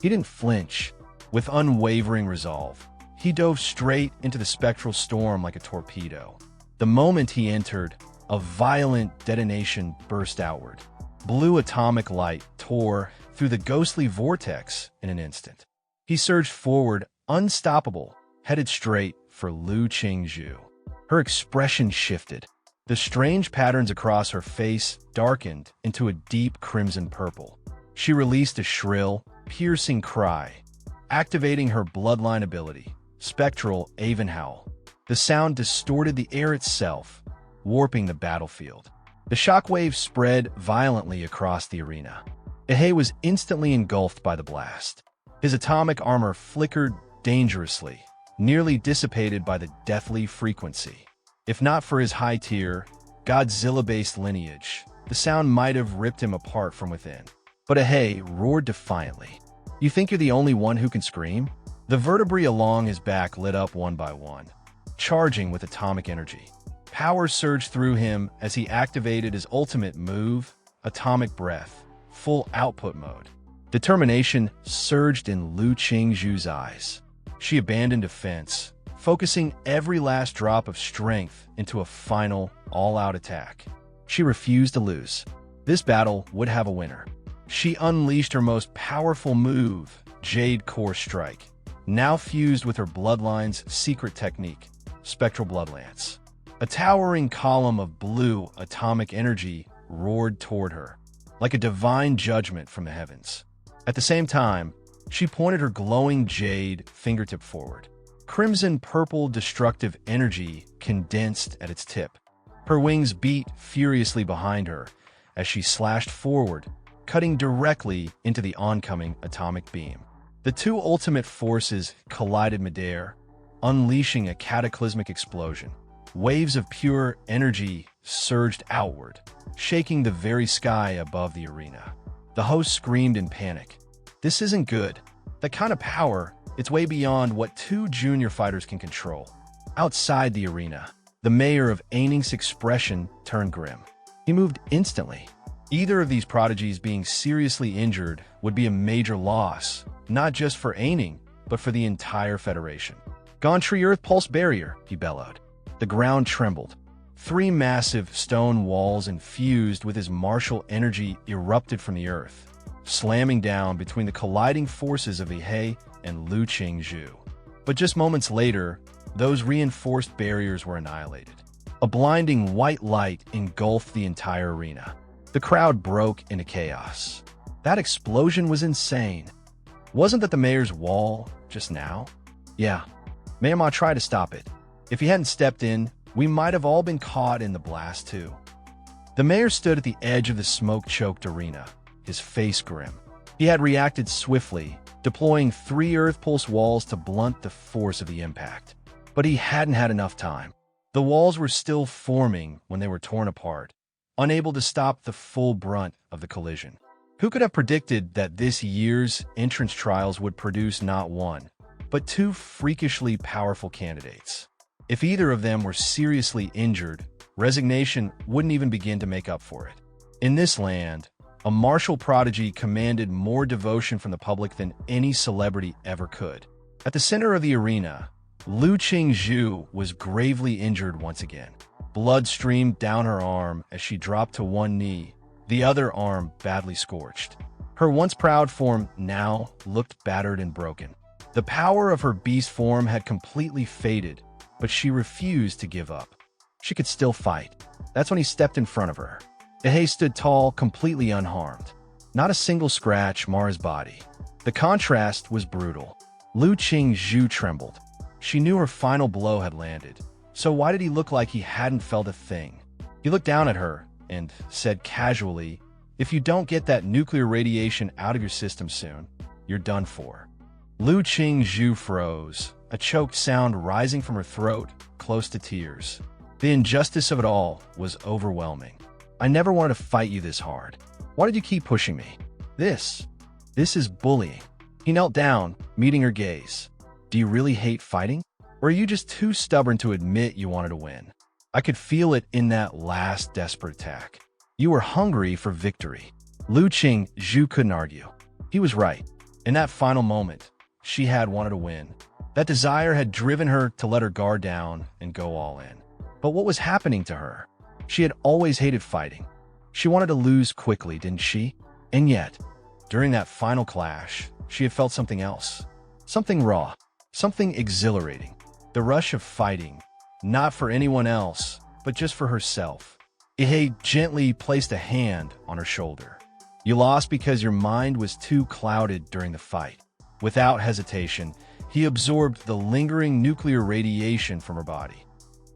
He didn't flinch. With unwavering resolve, he dove straight into the spectral storm like a torpedo. The moment he entered, a violent detonation burst outward. Blue atomic light tore through the ghostly vortex in an instant. He surged forward, unstoppable, headed straight for Lu Qingzhu. Her expression shifted. The strange patterns across her face darkened into a deep crimson purple. She released a shrill, piercing cry, activating her bloodline ability, Spectral Aven Howl. The sound distorted the air itself, warping the battlefield. The shockwave spread violently across the arena. Ahei was instantly engulfed by the blast. His atomic armor flickered dangerously, nearly dissipated by the deathly frequency. If not for his high-tier, Godzilla-based lineage, the sound might have ripped him apart from within. But Ahei roared defiantly. "You think you're the only one who can scream?" The vertebrae along his back lit up one by one, charging with atomic energy. Power surged through him as he activated his ultimate move, Atomic Breath, full output mode. Determination surged in Lu Qingzhu's eyes. She abandoned defense, focusing every last drop of strength into a final, all-out attack. She refused to lose. This battle would have a winner. She unleashed her most powerful move, Jade Core Strike, now fused with her bloodline's secret technique, Spectral Blood Lance. A towering column of blue atomic energy roared toward her, like a divine judgment from the heavens. At the same time, she pointed her glowing jade fingertip forward. Crimson-purple destructive energy condensed at its tip. Her wings beat furiously behind her as she slashed forward, cutting directly into the oncoming atomic beam. The two ultimate forces collided midair, unleashing a cataclysmic explosion. Waves of pure energy surged outward, shaking the very sky above the arena. The host screamed in panic. "This isn't good. That kind of power, it's way beyond what two junior fighters can control." Outside the arena, the mayor of Aining's expression turned grim. He moved instantly. Either of these prodigies being seriously injured would be a major loss, not just for Aining, but for the entire Federation. "Gauntry Earth Pulse Barrier," he bellowed. The ground trembled. Three massive stone walls infused with his martial energy erupted from the earth, slamming down between the colliding forces of Ahei and Lu Qingzhu. But just moments later, those reinforced barriers were annihilated. A blinding white light engulfed the entire arena. The crowd broke into chaos. That explosion was insane. Wasn't that the mayor's wall just now? Yeah, Mayor Ma tried to stop it. If he hadn't stepped in, we might have all been caught in the blast too. The mayor stood at the edge of the smoke-choked arena, his face grim. He had reacted swiftly, deploying 3 Earth Pulse walls to blunt the force of the impact. But he hadn't had enough time. The walls were still forming when they were torn apart, unable to stop the full brunt of the collision. Who could have predicted that this year's entrance trials would produce not one, but 2 freakishly powerful candidates? If either of them were seriously injured, resignation wouldn't even begin to make up for it. In this land, a martial prodigy commanded more devotion from the public than any celebrity ever could. At the center of the arena, Lu Qingzhu was gravely injured once again. Blood streamed down her arm as she dropped to one knee, the other arm badly scorched. Her once proud form now looked battered and broken. The power of her beast form had completely faded, but she refused to give up. She could still fight. That's when he stepped in front of her. Ahei stood tall, completely unharmed. Not a single scratch marred his body. The contrast was brutal. Lu Qingzhu trembled. She knew her final blow had landed. So why did he look like he hadn't felt a thing? He looked down at her and said casually, "If you don't get that nuclear radiation out of your system soon, you're done for." Lu Qingzhu froze, a choked sound rising from her throat, close to tears. The injustice of it all was overwhelming. "I never wanted to fight you this hard. Why did you keep pushing me? This is bullying." He knelt down, meeting her gaze. Do you really hate fighting? Or are you just too stubborn to admit you wanted to win? I could feel it in that last desperate attack. You were hungry for victory. Lu Qingzhu couldn't argue. He was right. In that final moment, she had wanted to win. That desire had driven her to let her guard down and go all in. But what was happening to her? She had always hated fighting. She wanted to lose quickly, didn't she? And yet, during that final clash, she had felt something else. Something raw. Something exhilarating. The rush of fighting, not for anyone else, but just for herself. Ihei gently placed a hand on her shoulder. You lost because your mind was too clouded during the fight. Without hesitation, he absorbed the lingering nuclear radiation from her body.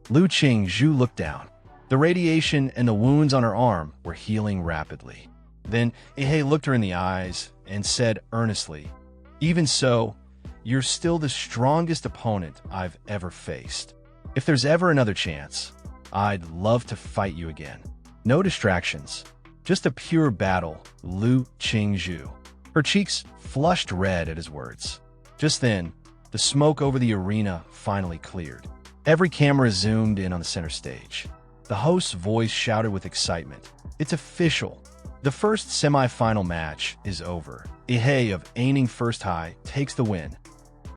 Lu Qingzhu looked down. The radiation and the wounds on her arm were healing rapidly. Then Ihei looked her in the eyes and said earnestly, "Even so, you're still the strongest opponent I've ever faced. If there's ever another chance, I'd love to fight you again. No distractions, just a pure battle, Lu Qingzhu." Her cheeks flushed red at his words. Just then, the smoke over the arena finally cleared. Every camera zoomed in on the center stage. The host's voice shouted with excitement. It's official. The first semi-final match is over. Ihei of Aning First High takes the win.